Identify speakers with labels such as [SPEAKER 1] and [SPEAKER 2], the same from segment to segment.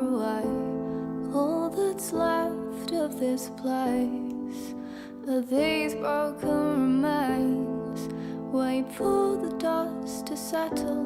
[SPEAKER 1] away. All that's left of this place are these broken remains. Wait for the dust to settle.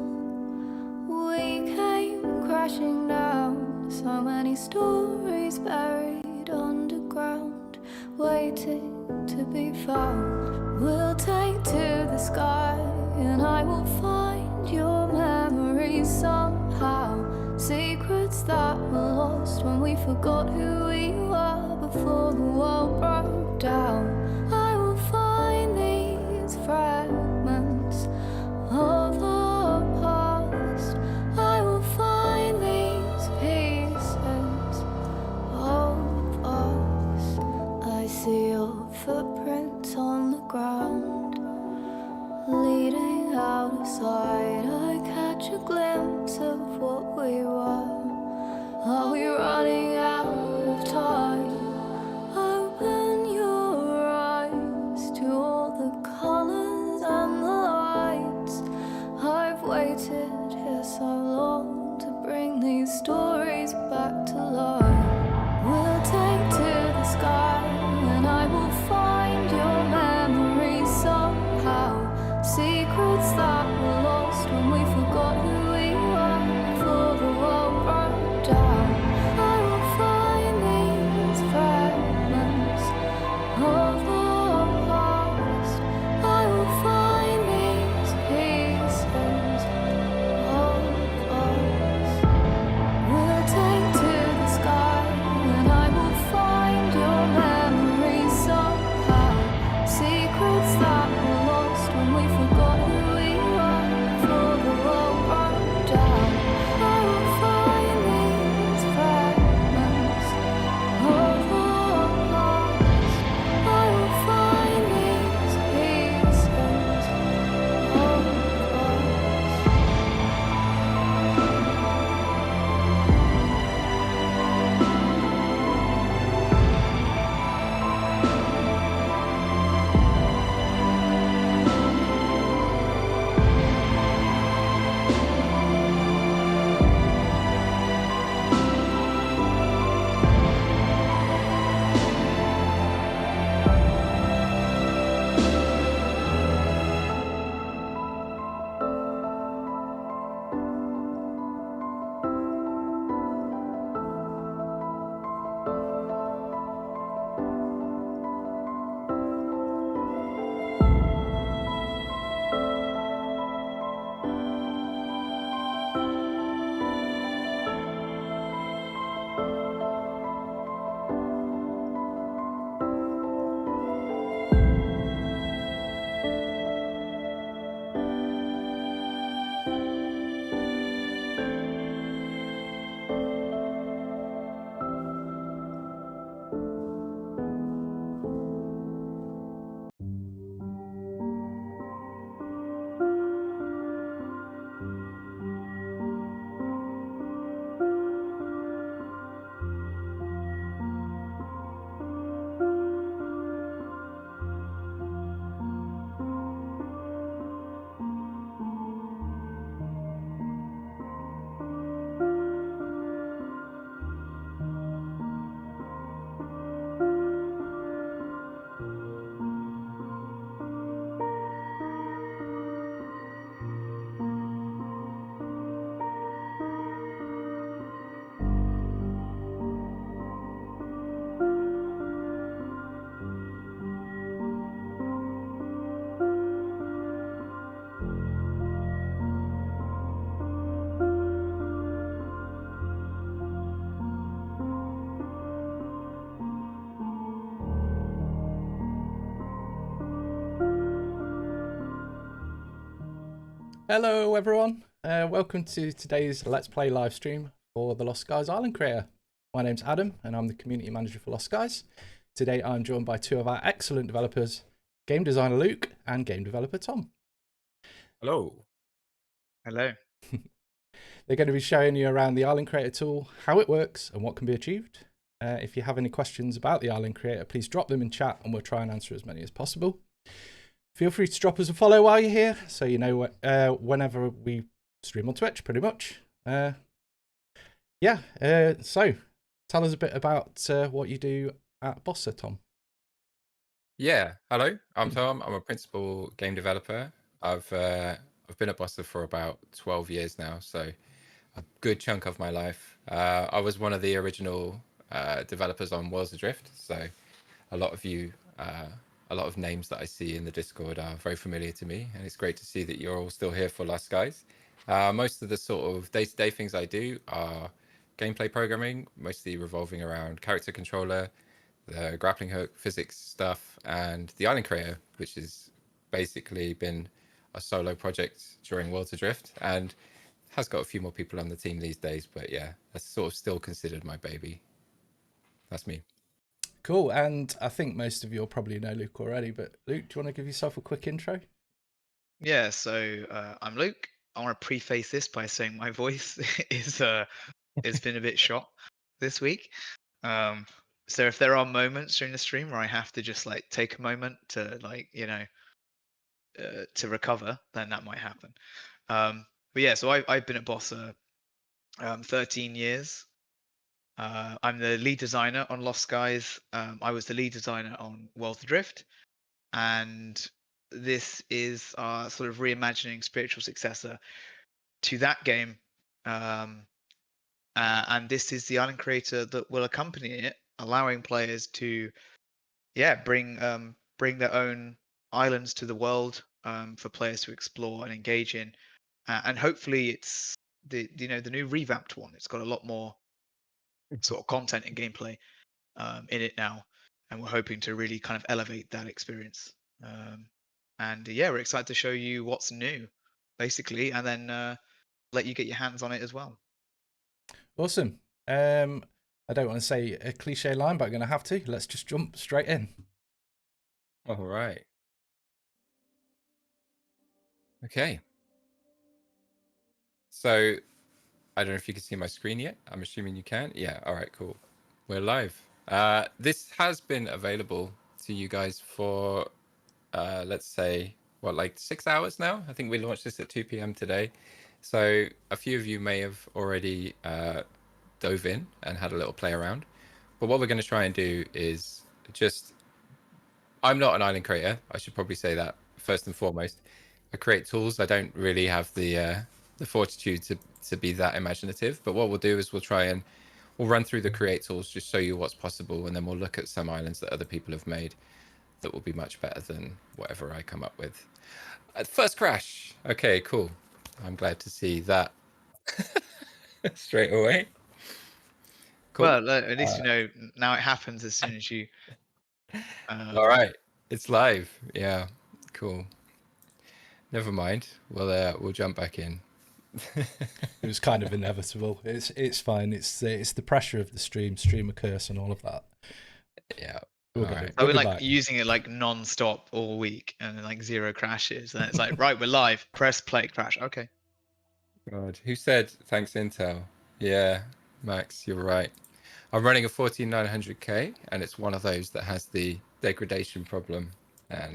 [SPEAKER 1] We came crashing down. So many stories buried underground, waiting to be found. We'll take to the sky, and I will find your memories somehow. Secrets that were lost when we forgot who we were before the world broke down. I will find these fragments of our past. I will find these pieces of us. I see your footprints on the ground, leading out of sight. I catch a glimpse of what we were. Are we running out of time? Open your eyes to all the colors and the lights. I've waited here so long to bring these stories back to life. We'll take to the sky, and I will find your memories somehow. Secrets that were lost when we forgot who we were before the world broke down. I will find these fragments of our past. I will find these pieces of us. We'll take to the sky, and I will find your memories somehow. Secrets that were lost when we forgot who we were before the world broke down. I will find these fragments of our past. I will find these pieces of us.
[SPEAKER 2] Hello everyone, welcome to today's Let's Play live stream for the Lostskies Island Creator. My name's Adam and I'm the Community Manager for Lostskies. Today I'm joined by two of our excellent developers, game designer Luke and game developer Tom.
[SPEAKER 3] Hello.
[SPEAKER 4] Hello.
[SPEAKER 2] They're going to be showing you around the Island Creator tool, how it works and what can be achieved. If you have any questions about the Island Creator, please drop them in chat and we'll try and answer as many as possible. Feel free to drop us a follow while you're here, so you know whenever we stream on Twitch, pretty much. Yeah. So tell us a bit about what you do at Bossa, Tom.
[SPEAKER 3] Yeah, hello. I'm Tom. I'm a principal game developer. I've been at Bossa for about 12 years now, so a good chunk of my life. I was one of the original developers on Worlds Adrift, so a lot of you, a lot of names that I see in the Discord are very familiar to me, and it's great to see that you're all still here for Lostskies. Most of the sort of day-to-day things I do are gameplay programming, mostly revolving around character controller, the grappling hook, physics stuff, and the island creator, which has basically been a solo project during Worlds Adrift, and has got a few more people on the team these days. But yeah, that's sort of still considered my baby. That's me.
[SPEAKER 2] Cool. And I think most of you will probably know Luke already, but Luke, do you want to give yourself a quick intro?
[SPEAKER 4] Yeah, so I'm Luke. I want to preface this by saying my voice is has been a bit shot this week. Um, so if there are moments during the stream where I have to just like take a moment to to recover, then that might happen. But yeah, so I've been at Bossa 13 years. I'm the lead designer on Lost Skies. I was the lead designer on Worlds Adrift, and this is our sort of reimagining spiritual successor to that game. Um, and this is the island creator that will accompany it, allowing players to, bring their own islands to the world for players to explore and engage in. And hopefully, it's the new revamped one. It's got a lot more sort of content and gameplay in it now, and we're hoping to really kind of elevate that experience. And yeah, we're excited to show you what's new, basically, and then let you get your hands on it as well.
[SPEAKER 2] Awesome. I don't want to say a cliche line, but I'm going to have to. Let's just jump straight in.
[SPEAKER 3] All right. Okay. So I don't know if you can see my screen yet. I'm assuming you can. Yeah. All right. Cool. We're live. This has been available to you guys for let's say like 6 hours now. I think we launched this at 2 p.m. today, so a few of you may have already dove in and had a little play around. But what we're going to try and do is just, I'm not an island creator, I should probably say that first and foremost. I create tools. I don't really have the fortitude to be that imaginative. But what we'll do is we'll run through the create tools, just show you what's possible, and then we'll look at some islands that other people have made that will be much better than whatever I come up with. First crash. Okay, cool. I'm glad to see that straight away. Cool.
[SPEAKER 4] Well, at least you know now it happens as soon as you.
[SPEAKER 3] All right, it's live. Yeah, cool. Never mind. We'll jump back in.
[SPEAKER 2] It was kind of inevitable. It's fine. It's the pressure of the streamer curse, and all of that.
[SPEAKER 3] Yeah.
[SPEAKER 2] We'll
[SPEAKER 3] All
[SPEAKER 2] get
[SPEAKER 3] right.
[SPEAKER 2] it.
[SPEAKER 4] I've
[SPEAKER 2] We'll
[SPEAKER 4] been
[SPEAKER 2] be
[SPEAKER 4] like
[SPEAKER 2] back.
[SPEAKER 4] using it like non-stop all week and then, like 0 crashes. And it's like, right, we're live. Press play, crash. Okay.
[SPEAKER 3] God, who said thanks Intel? Yeah, Max, you're right. I'm running a 14900K, and it's one of those that has the degradation problem. And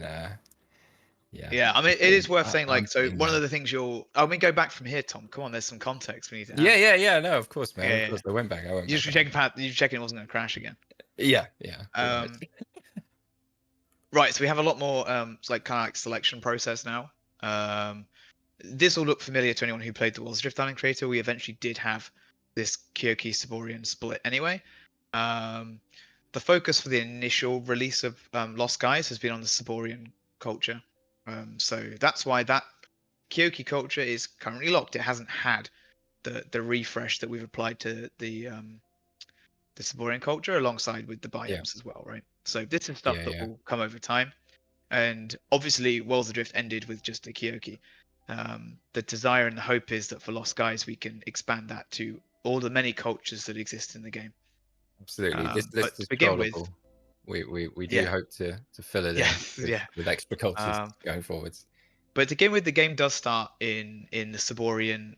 [SPEAKER 3] yeah,
[SPEAKER 4] Yeah, I mean, it is worth saying.
[SPEAKER 3] I'm
[SPEAKER 4] Like, so
[SPEAKER 3] feeling
[SPEAKER 4] one of
[SPEAKER 3] that.
[SPEAKER 4] the things you'll. I mean, go back from here, Tom. Come on, there's some context we need to add.
[SPEAKER 3] Yeah. No, of course, man. Of
[SPEAKER 4] Yeah,
[SPEAKER 3] course, I went back. I went
[SPEAKER 4] you
[SPEAKER 3] back.
[SPEAKER 4] just checking. You checking it wasn't going to crash again.
[SPEAKER 3] Yeah, pretty much.
[SPEAKER 4] Um, right. So we have a lot more like kind of like selection process now. This will look familiar to anyone who played the World's Drift Island Creator. We eventually did have this Kyoki Saborian split anyway. The focus for the initial release of Lost Guys has been on the Saborian culture. So that's why that Kyoki culture is currently locked. It hasn't had the refresh that we've applied to the Saborian culture alongside with the
[SPEAKER 3] Yeah,
[SPEAKER 4] biomes as well, right? So this is stuff that
[SPEAKER 3] yeah.
[SPEAKER 4] will come over time. And obviously, Worlds Adrift ended with just a Kyoki. The desire and the hope is that for Lost Guys, we can expand that to all the many cultures that exist in the game.
[SPEAKER 3] Absolutely. This
[SPEAKER 4] But
[SPEAKER 3] list
[SPEAKER 4] to
[SPEAKER 3] is
[SPEAKER 4] begin with,
[SPEAKER 3] trollable. We do
[SPEAKER 4] yeah,
[SPEAKER 3] hope to fill it
[SPEAKER 4] yeah,
[SPEAKER 3] in
[SPEAKER 4] yeah.
[SPEAKER 3] with extra cultures
[SPEAKER 4] Um,
[SPEAKER 3] going forwards.
[SPEAKER 4] but to begin with, the game does start in the Saborian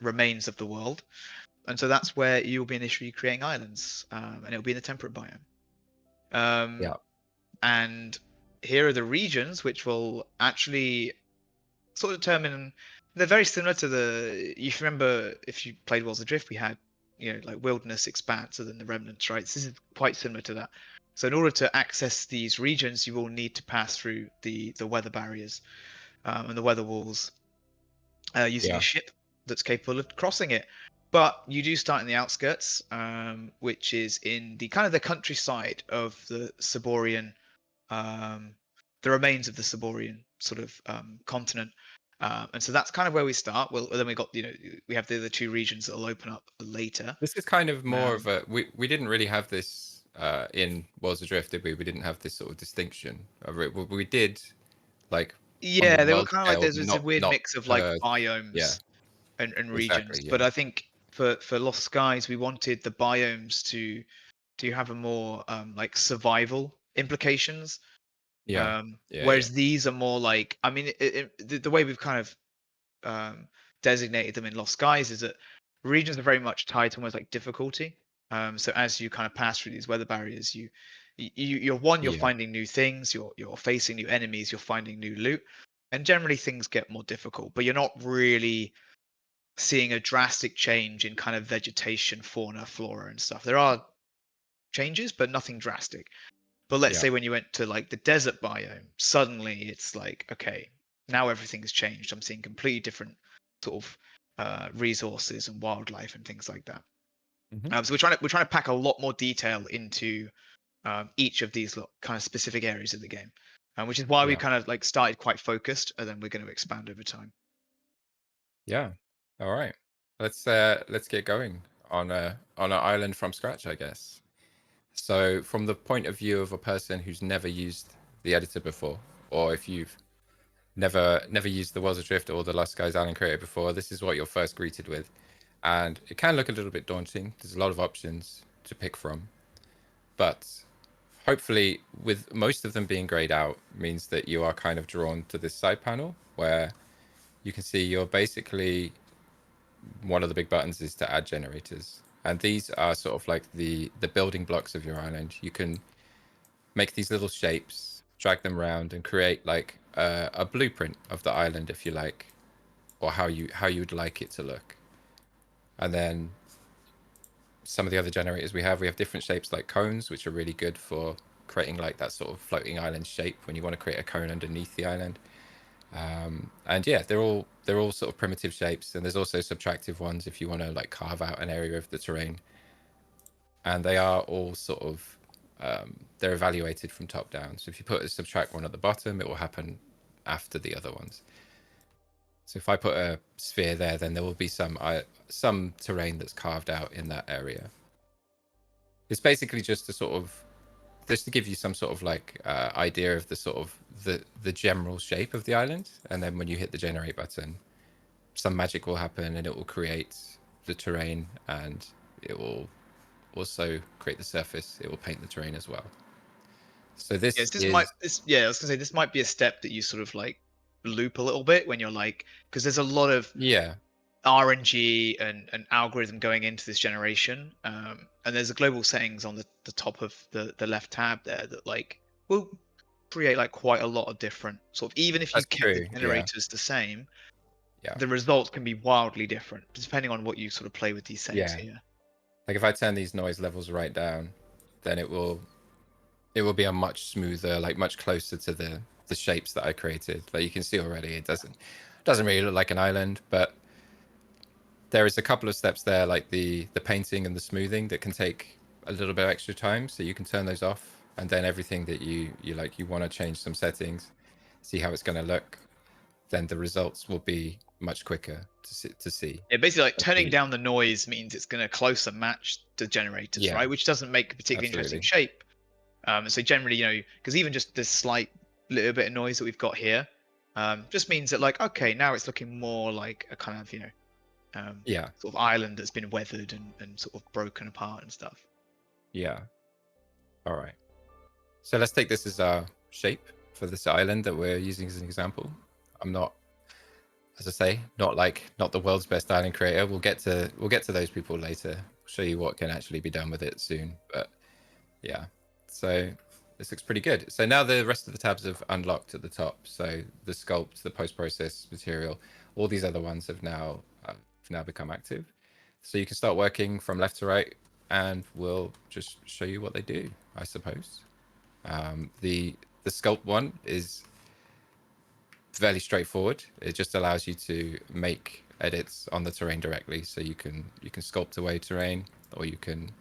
[SPEAKER 4] remains of the world, and so that's where you'll be initially creating islands, and it'll be in the temperate biome.
[SPEAKER 3] Yeah.
[SPEAKER 4] And here are the regions which will actually sort of determine. They're very similar to the. If you remember, if you played Worlds Adrift, we had like wilderness expanse, and then the remnants, right? So this is quite similar to that. So in order to access these regions, you will need to pass through the weather barriers and the weather walls using a ship that's capable of crossing it. But you do start in the outskirts, which is in the kind of the countryside of the Saborian, the remains of the Saborian sort of continent. And so that's kind of where we start. Well, then we got, we have the other two regions that will open up later.
[SPEAKER 3] This is kind of more of a we didn't really have this in Worlds Adrift, did we? We didn't have this sort of distinction of it. We did like on the
[SPEAKER 4] Yeah, they were
[SPEAKER 3] world
[SPEAKER 4] kind of like
[SPEAKER 3] scale,
[SPEAKER 4] there's a weird
[SPEAKER 3] not
[SPEAKER 4] mix of like
[SPEAKER 3] per yeah,
[SPEAKER 4] biomes and regions.
[SPEAKER 3] exactly,
[SPEAKER 4] But
[SPEAKER 3] yeah,
[SPEAKER 4] I think for Lost Skies, we wanted the biomes to have a more like survival implications.
[SPEAKER 3] yeah, yeah, yeah,
[SPEAKER 4] Whereas these are more like, I mean, the way we've kind of designated them in Lost Skies is that regions are very much tied to almost like difficulty. So as you kind of pass through these weather barriers, you're
[SPEAKER 3] yeah.
[SPEAKER 4] finding new things, you're facing new enemies, you're finding new loot, and generally things get more difficult. But you're not really seeing a drastic change in kind of vegetation, fauna, flora, and stuff. There are changes, but nothing drastic. But let's
[SPEAKER 3] Yeah.
[SPEAKER 4] say when you went to like the desert biome, suddenly it's like, okay, now everything's changed. I'm seeing completely different sort of resources and wildlife and things like that.
[SPEAKER 3] Mhm.
[SPEAKER 4] So we're trying to pack a lot more detail into each of these kind of specific areas of the game, which is why we
[SPEAKER 3] Yeah.
[SPEAKER 4] kind of like started quite focused, and then we're going to expand over time.
[SPEAKER 3] Yeah. All right. Let's get going on an island from scratch, I guess. So from the point of view of a person who's never used the editor before, or if you've never used the Worlds Adrift or the Lostskies Island Creator before, this is what you're first greeted with. And it can look a little bit daunting. There's a lot of options to pick from. But hopefully, with most of them being grayed out, means that you are kind of drawn to this side panel where you can see you're basically, one of the big buttons is to add generators. And these are sort of like the building blocks of your island. You can make these little shapes, drag them around, and create like a blueprint of the island, if you like, or how you'd like it to look. And then some of the other generators we have different shapes like cones, which are really good for creating like that sort of floating island shape when you want to create a cone underneath the island. And yeah, they're all sort of primitive shapes, and there's also subtractive ones if you want to like carve out an area of the terrain. And they are all sort of they're evaluated from top down. So if you put a subtract one at the bottom, it will happen after the other ones. So if I put a sphere there, then there will be some terrain that's carved out in that area. It's basically just to give you some sort of like idea of the sort of the general shape of the island, and then when you hit the generate button, some magic will happen and it will create the terrain, and it will also create the surface. It will paint the terrain as well. So
[SPEAKER 4] Yes,
[SPEAKER 3] this
[SPEAKER 4] this might
[SPEAKER 3] is
[SPEAKER 4] this yeah, I was gonna say this might be a step that you sort of like loop a little bit when you're like, because there's a lot of
[SPEAKER 3] yeah,
[SPEAKER 4] RNG and algorithm going into this generation. And there's a global settings on the top of the left tab there that like will create like quite a lot of different sort of, even if you
[SPEAKER 3] that's
[SPEAKER 4] kept the
[SPEAKER 3] true. Yeah,
[SPEAKER 4] generators the same,
[SPEAKER 3] yeah,
[SPEAKER 4] the results can be wildly different depending on what you sort of play with these settings
[SPEAKER 3] yeah.
[SPEAKER 4] here.
[SPEAKER 3] Like if I turn these noise levels right down, then it will be a much smoother, like much closer to the shapes that I created. Like you can see already, it doesn't really look like an island, but there is a couple of steps there, like the painting and the smoothing, that can take a little bit of extra time. So you can turn those off, and then everything that you want to change some settings, see how it's going to look, then the results will be much quicker to see.
[SPEAKER 4] Yeah, basically like turning
[SPEAKER 3] The-
[SPEAKER 4] down the noise means it's going to closer match the generators,
[SPEAKER 3] yeah,
[SPEAKER 4] right? Which doesn't make a particularly interesting
[SPEAKER 3] absolutely.
[SPEAKER 4] shape. So generally, because even just this slight little bit of noise that we've got here, just means that like, okay, now it's looking more like a kind of,
[SPEAKER 3] Yeah,
[SPEAKER 4] sort of island that's been weathered and sort of broken apart and stuff.
[SPEAKER 3] yeah. All right. So let's take this as our shape for this island that we're using as an example. I'm not, as I say, not the world's best island creator. We'll get to those people later. I'll show you what can actually be done with it soon. But yeah, so this looks pretty good. So now the rest of the tabs have unlocked at the top. So the sculpt, the post-process material, all these other ones have now become active. So you can start working from left to right, and we'll just show you what they do, I suppose. The sculpt one is fairly straightforward. It just allows you to make edits on the terrain directly. So you can sculpt away terrain, or you can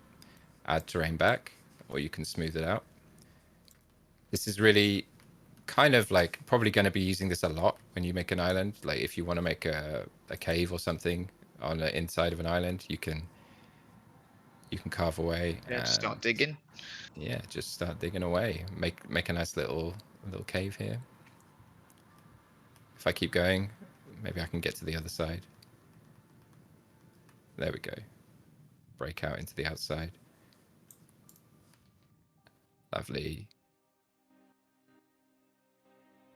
[SPEAKER 3] add terrain back, or you can smooth it out. This is really kind of like probably going to be using this a lot when you make an island. Like if you want to make a cave or something on the inside of an island, you can carve away.
[SPEAKER 4] Yeah, just start
[SPEAKER 3] and
[SPEAKER 4] digging.
[SPEAKER 3] Yeah, just start digging away. Make a nice little cave here. If I keep going, maybe I can get to the other side. There we go. Break out into the outside. Lovely.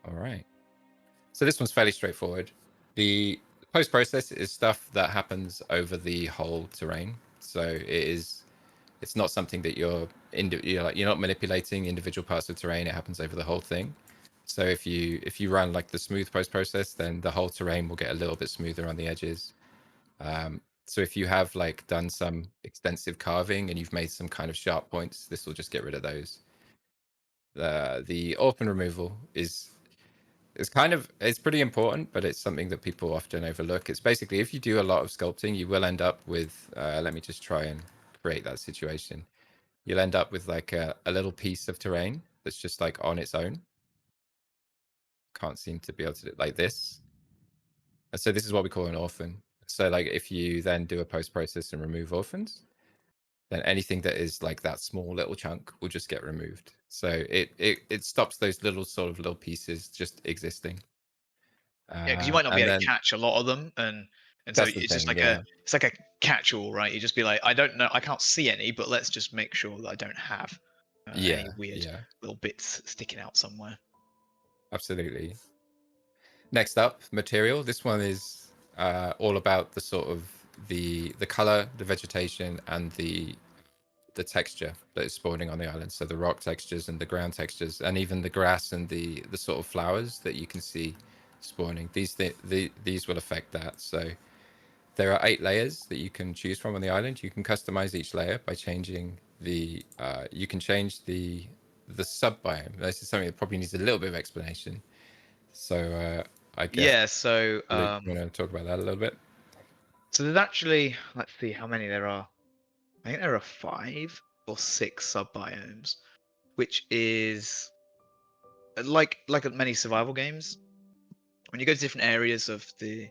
[SPEAKER 3] All right. So this one's fairly straightforward. The post-process is stuff that happens over the whole terrain. So it's not something that you're not manipulating individual parts of terrain. It happens over the whole thing. So if you run like the smooth post-process, then the whole terrain will get a little bit smoother on the edges. So if you have like done some extensive carving and you've made some kind of sharp points, this will just get rid of those. The orphan removal is it's pretty important, but it's something that people often overlook. It's basically, if you do a lot of sculpting, you will end up with let me just try and create that situation. You'll end up with like a little piece of terrain that's just like on its own. Can't seem to be able to do it like this. And so this is what we call an orphan. So like if you then do a post-process and remove orphans, then anything that is like that small little chunk will just get removed. So it stops those little pieces just existing.
[SPEAKER 4] Yeah, because you might not be
[SPEAKER 3] And
[SPEAKER 4] able
[SPEAKER 3] then
[SPEAKER 4] to catch a lot of them, and so
[SPEAKER 3] that's the
[SPEAKER 4] it's just
[SPEAKER 3] thing,
[SPEAKER 4] like
[SPEAKER 3] yeah.
[SPEAKER 4] it's like a catch-all, right? You just be like, I don't know, I can't see any, but let's just make sure that I don't have any weird little bits sticking out somewhere.
[SPEAKER 3] Absolutely. Next up, material. This one is all about the sort of the color, the vegetation, and the texture that is spawning on the island. So the rock textures and the ground textures, and even the grass and the sort of flowers that you can see spawning. These will affect that. So there are 8 layers that you can choose from on the island. You can customize each layer by changing the you can change the sub-biome. This is something that probably needs a little bit of explanation. So I guess,
[SPEAKER 4] Yeah, so
[SPEAKER 3] Luke, you want to talk about that a little bit?
[SPEAKER 4] so there's actually, let's see how many there are. I think there are 5 or 6 sub-biomes, which is like at many survival games. When you go to different areas of the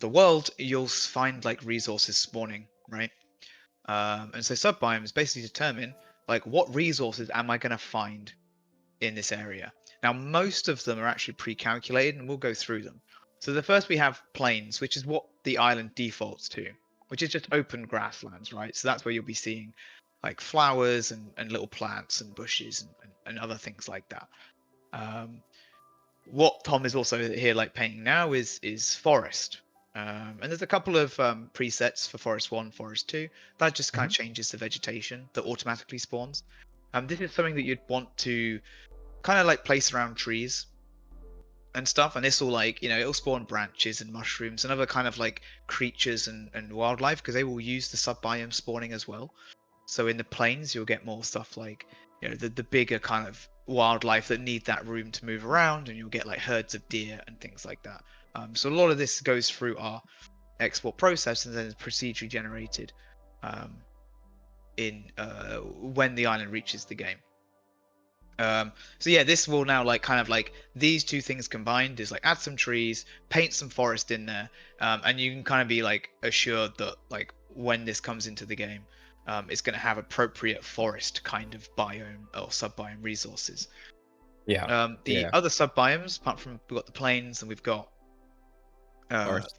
[SPEAKER 4] world, you'll find like resources spawning, right? And so sub-biomes basically determine like what resources am I going to find in this area. Now, most of them are actually pre-calculated, and we'll go through them. So the first we have plains, which is what the island defaults to, which is just open grasslands, right? So that's where you'll be seeing like flowers and little plants and bushes and other things like that. What Tom is also here like painting now is forest. And there's a couple of presets for Forest 1, Forest 2. That just kind of changes the vegetation that automatically spawns. This is something that you'd want to kind of like place around trees and stuff. And this will like, it'll spawn branches and mushrooms and other kind of like creatures and wildlife, because they will use the sub-biome spawning as well. So in the plains, you'll get more stuff like, the bigger kind of wildlife that need that room to move around, and you'll get like herds of deer and things like that. So a lot of this goes through our export process and then is procedurally generated in when the island reaches the game. So yeah, this will now like kind of like these two things combined is like add some trees, paint some forest in there, and you can kind of be like assured that like when this comes into the game, it's going to have appropriate forest kind of biome or sub-biome resources. The other sub-biomes, apart from we've got the plains and we've got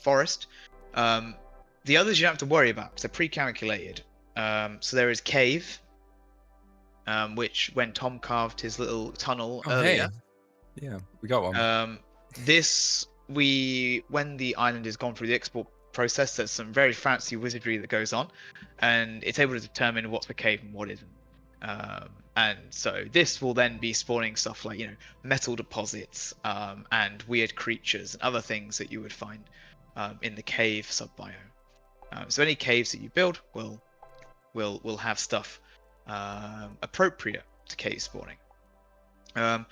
[SPEAKER 4] forest, the others you don't have to worry about because they're pre-calculated. So there is cave, which when Tom carved his little tunnel earlier.
[SPEAKER 3] Hey. Yeah, we got one.
[SPEAKER 4] When the island is gone through the export process, there's some very fancy wizardry that goes on, and it's able to determine what's the cave and what isn't. And so this will then be spawning stuff like metal deposits and weird creatures and other things that you would find in the cave sub-biome. So any caves that you build will have stuff appropriate to cave spawning. And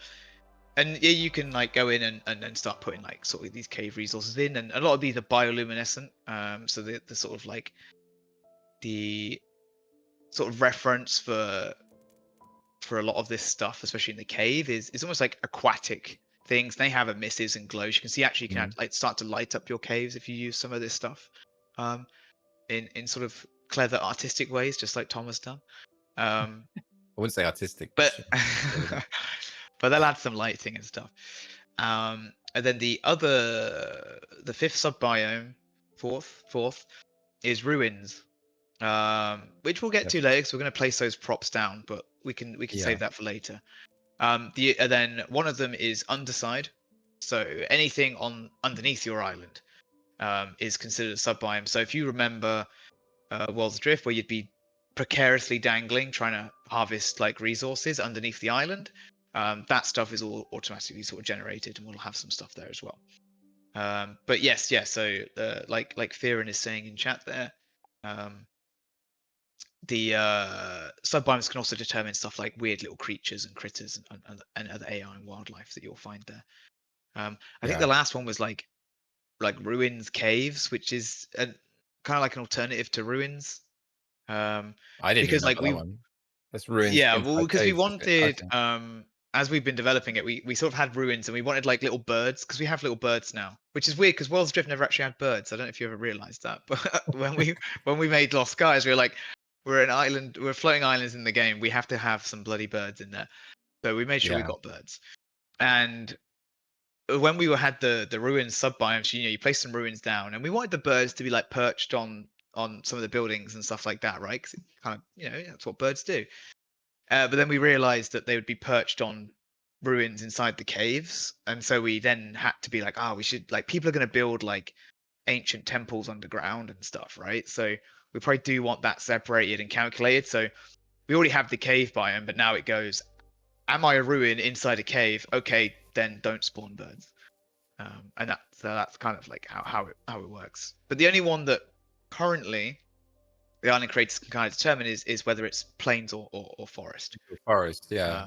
[SPEAKER 4] yeah, you can like go in and then start putting like sort of these cave resources in, and a lot of these are bioluminescent. So the sort of like the sort of reference for a lot of this stuff, especially in the cave, is almost like aquatic things. They have emisses and glows. You can see actually you can like start to light up your caves if you use some of this stuff, in sort of clever artistic ways, just like Tom has done.
[SPEAKER 3] I wouldn't say artistic,
[SPEAKER 4] But
[SPEAKER 3] sure.
[SPEAKER 4] but they'll add some lighting and stuff. And then the fifth sub-biome, fourth is ruins, which we'll get to later because we're going to place those props down, but we can save that for later. Then one of them is underside, so anything on underneath your island is considered a sub-biome. So if you remember World's Adrift, where you'd be precariously dangling trying to harvest like resources underneath the island, that stuff is all automatically sort of generated, and we'll have some stuff there as well. But yes, so like Theron is saying in chat there, the sub-biomes can also determine stuff like weird little creatures and critters and other AI and wildlife that you'll find there. I think the last one was like ruins caves, which is kind of like an alternative to ruins.
[SPEAKER 3] I didn't
[SPEAKER 4] Because
[SPEAKER 3] even know
[SPEAKER 4] like
[SPEAKER 3] about that one. That's ruins.
[SPEAKER 4] yeah, well, because we
[SPEAKER 3] caves, is it?
[SPEAKER 4] wanted
[SPEAKER 3] Okay.
[SPEAKER 4] as we've been developing it, we sort of had ruins, and we wanted like little birds, because we have little birds now, which is weird because World's Drift never actually had birds. I don't know if you ever realized that, but when we made Lost Skies, we were like, we're floating islands in the game, we have to have some bloody birds in there. So we made sure we got birds. And when we had the ruins sub-biomes, you place some ruins down, and we wanted the birds to be like perched on some of the buildings and stuff like that, right? Because it kind of, that's what birds do. But then we realized that they would be perched on ruins inside the caves, and so we then had to be like, we should, like, people are going to build like ancient temples underground and stuff, right? So we probably do want that separated and calculated. So we already have the cave biome, but now it goes, am I a ruin inside a cave? Okay, then don't spawn birds. And that's kind of like how it works. But the only one that currently the island creators can kind of determine is whether it's plains or forest.
[SPEAKER 3] Forest, yeah.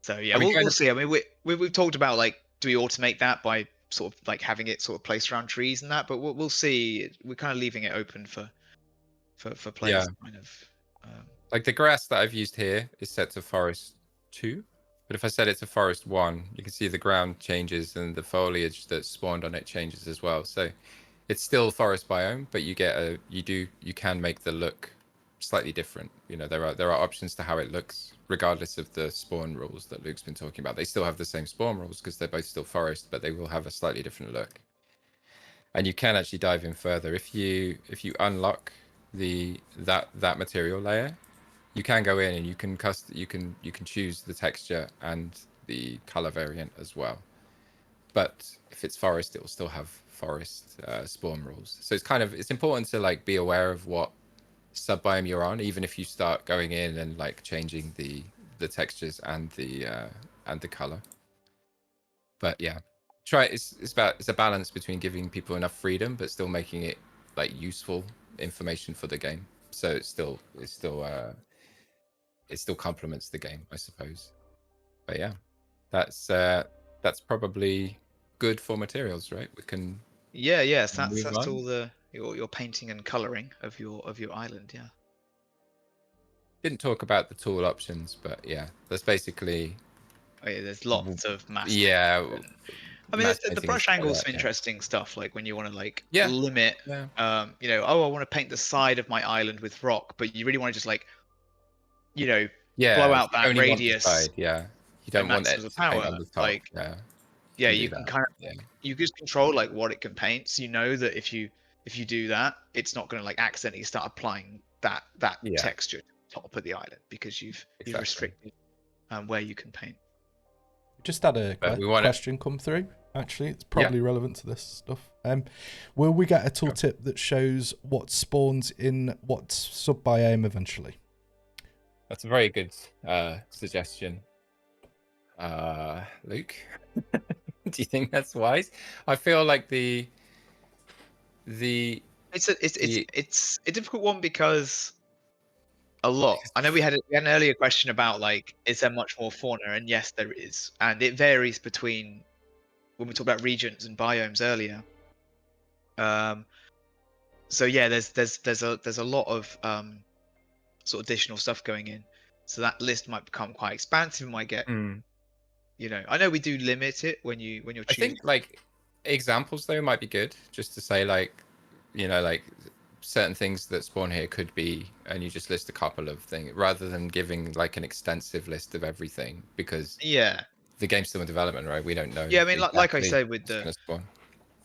[SPEAKER 4] So yeah,
[SPEAKER 3] I mean,
[SPEAKER 4] we'll see. I mean, we've talked about like, do we automate that by sort of like having it sort of placed around trees and that, but we'll see. We're kind of leaving it open for players to kind of.
[SPEAKER 3] Like the grass that I've used here is set to forest 2, but if I set it to forest 1, you can see the ground changes and the foliage that spawned on it changes as well. So it's still forest biome, but you can make the look slightly different. There are options to how it looks, regardless of the spawn rules that Luke's been talking about. They still have the same spawn rules because they're both still forest, but they will have a slightly different look. And you can actually dive in further if you unlock that material layer. You can go in and you can choose the texture and the color variant as well. But if it's forest, it will still have forest spawn rules. So it's important to like be aware of what sub-biome you're on, even if you start going in and like changing the textures and the color. But yeah, it's a balance between giving people enough freedom but still making it like useful information for the game. So it still complements the game, I suppose. But yeah, that's probably good for materials, right? We can
[SPEAKER 4] Yes,
[SPEAKER 3] move
[SPEAKER 4] that's
[SPEAKER 3] on.
[SPEAKER 4] all your painting and coloring of your island. Yeah.
[SPEAKER 3] Didn't talk about the tool options, but yeah, that's basically.
[SPEAKER 4] Oh, yeah, there's lots of mass.
[SPEAKER 3] Yeah.
[SPEAKER 4] I mean, the
[SPEAKER 3] painting is
[SPEAKER 4] brush
[SPEAKER 3] quite a
[SPEAKER 4] angles
[SPEAKER 3] lot,
[SPEAKER 4] some interesting stuff, like when you want to like
[SPEAKER 3] Yeah.
[SPEAKER 4] limit.
[SPEAKER 3] Yeah.
[SPEAKER 4] I want to paint the side of my island with rock, but you really want to just like,
[SPEAKER 3] Yeah.
[SPEAKER 4] blow
[SPEAKER 3] If
[SPEAKER 4] out
[SPEAKER 3] you
[SPEAKER 4] that
[SPEAKER 3] only want the
[SPEAKER 4] radius
[SPEAKER 3] side, yeah. You don't
[SPEAKER 4] and
[SPEAKER 3] want
[SPEAKER 4] maximize
[SPEAKER 3] it
[SPEAKER 4] the
[SPEAKER 3] to paint
[SPEAKER 4] power.
[SPEAKER 3] on the top.
[SPEAKER 4] Like,
[SPEAKER 3] Yeah.
[SPEAKER 4] yeah,
[SPEAKER 3] do
[SPEAKER 4] you can
[SPEAKER 3] that.
[SPEAKER 4] kind of
[SPEAKER 3] Yeah.
[SPEAKER 4] you just control like what it can paint, so you know that if you do that, it's not going to like accidentally start applying that
[SPEAKER 3] Yeah.
[SPEAKER 4] texture to the top of the island, because you've
[SPEAKER 3] Exactly.
[SPEAKER 4] restricted where you can paint.
[SPEAKER 2] We just had a
[SPEAKER 3] But we want
[SPEAKER 2] question come through. Actually, it's probably relevant to this stuff. Will we get a tooltip that shows what spawns in what sub-biome eventually?
[SPEAKER 3] That's a very good suggestion. Luke, do you think that's wise? I feel like the
[SPEAKER 4] It's a difficult one because a lot. I know we had an earlier question about like, is there much more fauna? And yes, there is, and it varies between when we talked about regions and biomes earlier. So yeah, there's a lot of sort of additional stuff going in. So that list might become quite expansive. Might get, I know we do limit it when you're
[SPEAKER 3] I
[SPEAKER 4] choosing.
[SPEAKER 3] think like examples though might be good, just to say like, like certain things that spawn here could be, and you just list a couple of things rather than giving like an extensive list of everything, because
[SPEAKER 4] Yeah,
[SPEAKER 3] the game's still in development, right? We don't know
[SPEAKER 4] yeah. I mean, like I
[SPEAKER 3] exactly
[SPEAKER 4] said with
[SPEAKER 3] what's
[SPEAKER 4] the,
[SPEAKER 3] going to spawn.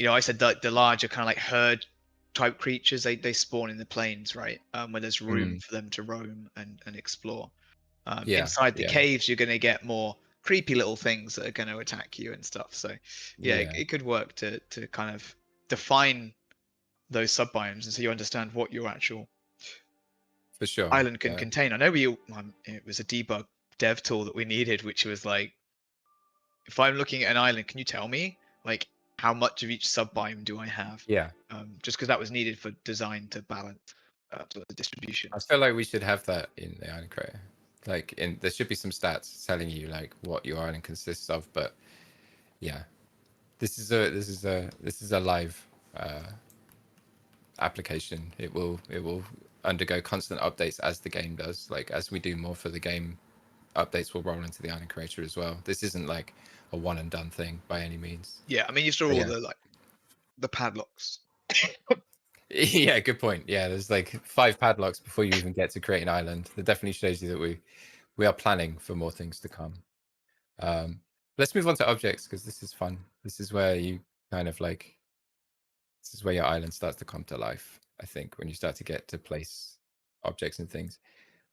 [SPEAKER 4] I said the larger kind of like herd type creatures, they spawn in the plains, right? Where there's room for them to roam and explore.
[SPEAKER 3] Yeah,
[SPEAKER 4] Inside the
[SPEAKER 3] yeah,
[SPEAKER 4] caves, you're going to get more creepy little things that are going to attack you and stuff. So, yeah,
[SPEAKER 3] yeah,
[SPEAKER 4] it could work to kind of define those sub-biomes, and so you understand what your actual
[SPEAKER 3] for sure.
[SPEAKER 4] island can contain. I know it was a debug dev tool that we needed, which was like, if I'm looking at an island, can you tell me like how much of each sub-biome do I have?
[SPEAKER 3] Yeah,
[SPEAKER 4] Just because that was needed for design to balance the distribution.
[SPEAKER 3] I feel like we should have that in the island creator. Like, there should be some stats telling you like what your island consists of. But yeah, this is a live application. It will undergo constant updates as the game does. Like, as we do more for the game, updates will roll into the island creator as well. This isn't like a one and done thing by any means.
[SPEAKER 4] Yeah, I mean, you saw
[SPEAKER 3] But
[SPEAKER 4] all
[SPEAKER 3] yeah.
[SPEAKER 4] the padlocks.
[SPEAKER 3] Yeah, good point. Yeah, there's like 5 padlocks before you even get to create an island. That definitely shows you that we are planning for more things to come. Let's move on to objects, because this is fun. This is where you kind of like, this is where your island starts to come to life, I think, when you start to get to place objects and things.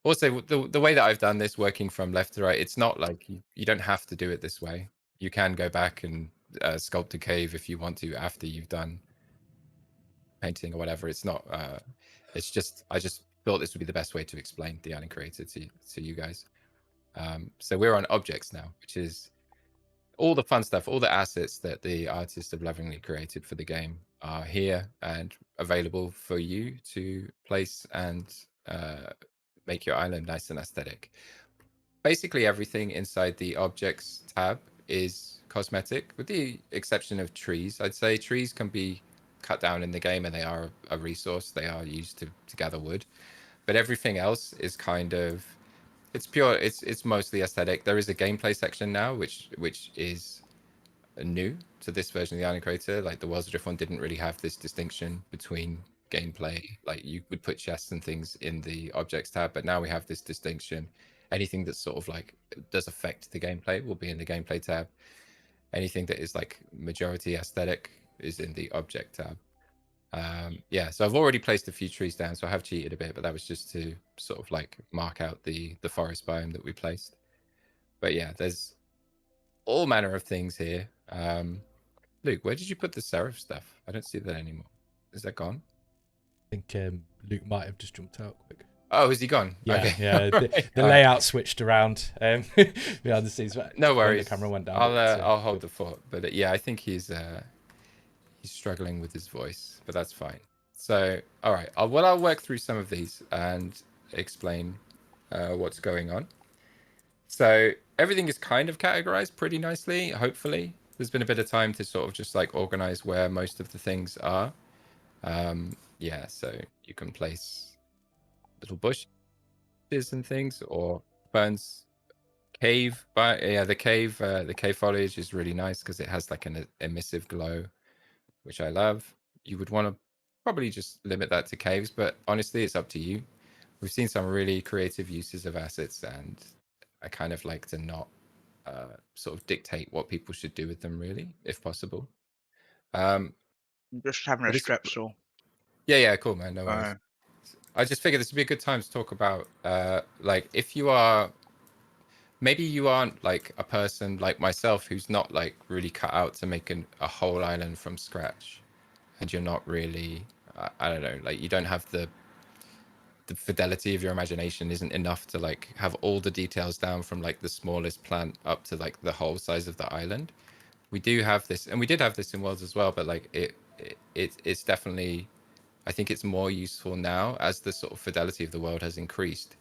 [SPEAKER 3] Also, the way that I've done this, working from left to right, it's not like you don't have to do it this way. You can go back and sculpt a cave if you want to after you've done painting or whatever. It's not it's just, I just thought this would be the best way to explain the island creator to you guys. So we're on objects now, which is all the fun stuff, all the assets that the artists have lovingly created for the game are here and available for you to place and make your island nice and aesthetic. Basically everything inside the objects tab is cosmetic, with the exception of trees. I'd say trees can be cut down in the game, and they are a resource. They are used to gather wood. But everything else is kind of, it's pure, it's mostly aesthetic. There is a gameplay section now, which is new to this version of the Island Creator. Like the Worlds Adrift one didn't really have this distinction between gameplay. Like you would put chests and things in the objects tab, but now we have this distinction. Anything that's sort of like does affect the gameplay will be in the gameplay tab. Anything that is like majority aesthetic is in the object tab. Yeah, so I've already placed a few trees down, so I have cheated a bit, but that was just to sort of like mark out the forest biome that we placed. But yeah, there's all manner of things here. Luke, where did you put the serif stuff? I don't see that anymore. Is that gone?
[SPEAKER 2] I think Luke might have just jumped out quick.
[SPEAKER 3] Oh, is he gone?
[SPEAKER 2] Yeah,
[SPEAKER 3] okay.
[SPEAKER 2] yeah. The layout switched around behind the scenes.
[SPEAKER 3] No worries.
[SPEAKER 2] The camera went down.
[SPEAKER 3] I'll hold the fort. But yeah, I think he's struggling with his voice, but that's fine. So, all right. I'll work through some of these and explain what's going on. So everything is kind of categorized pretty nicely, hopefully. There's been a bit of time to sort of just like organize where most of the things are. Yeah, so you can place little bushes and things, or ferns. Cave, but yeah, the cave foliage is really nice because it has like an emissive glow, which I love. You would want to probably just limit that to caves, but honestly, it's up to you. We've seen some really creative uses of assets, and I kind of like to not sort of dictate what people should do with them, really, if possible.
[SPEAKER 4] Just having a strepsil.
[SPEAKER 3] Yeah, cool, man. No worries. I just figured this would be a good time to talk about, like, if you are, maybe you aren't like a person like myself who's not like really cut out to make a whole island from scratch, and you're not really, I don't know, like you don't have the fidelity of your imagination isn't enough to like have all the details down from like the smallest plant up to like the whole size of the island. We do have this, and we did have this in Worlds as well, but like it's definitely I think it's more useful now as the sort of fidelity of the world has increased.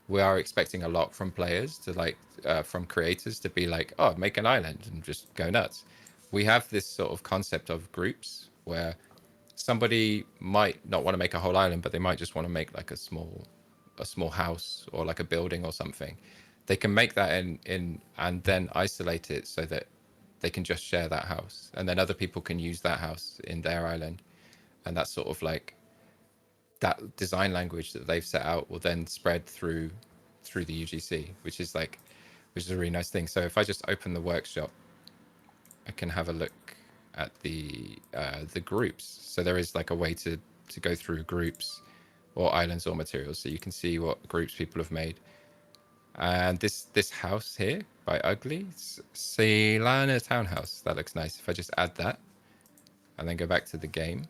[SPEAKER 3] We are expecting a lot from players to like, from creators to be like, oh, make an island and just go nuts. We have this sort of concept of groups where somebody might not want to make a whole island, but they might just want to make like a small house or like a building or something. They can make that in and then isolate it so that they can just share that house, and then other people can use that house in their island. And that's sort of like that design language that they've set out will then spread through the UGC, which is a really nice thing. So if I just open the workshop, I can have a look at the groups. So there is like a way to go through groups or islands or materials, so you can see what groups people have made. And this house here by Ugly, Celana Townhouse, that looks nice. If I just add that and then go back to the game,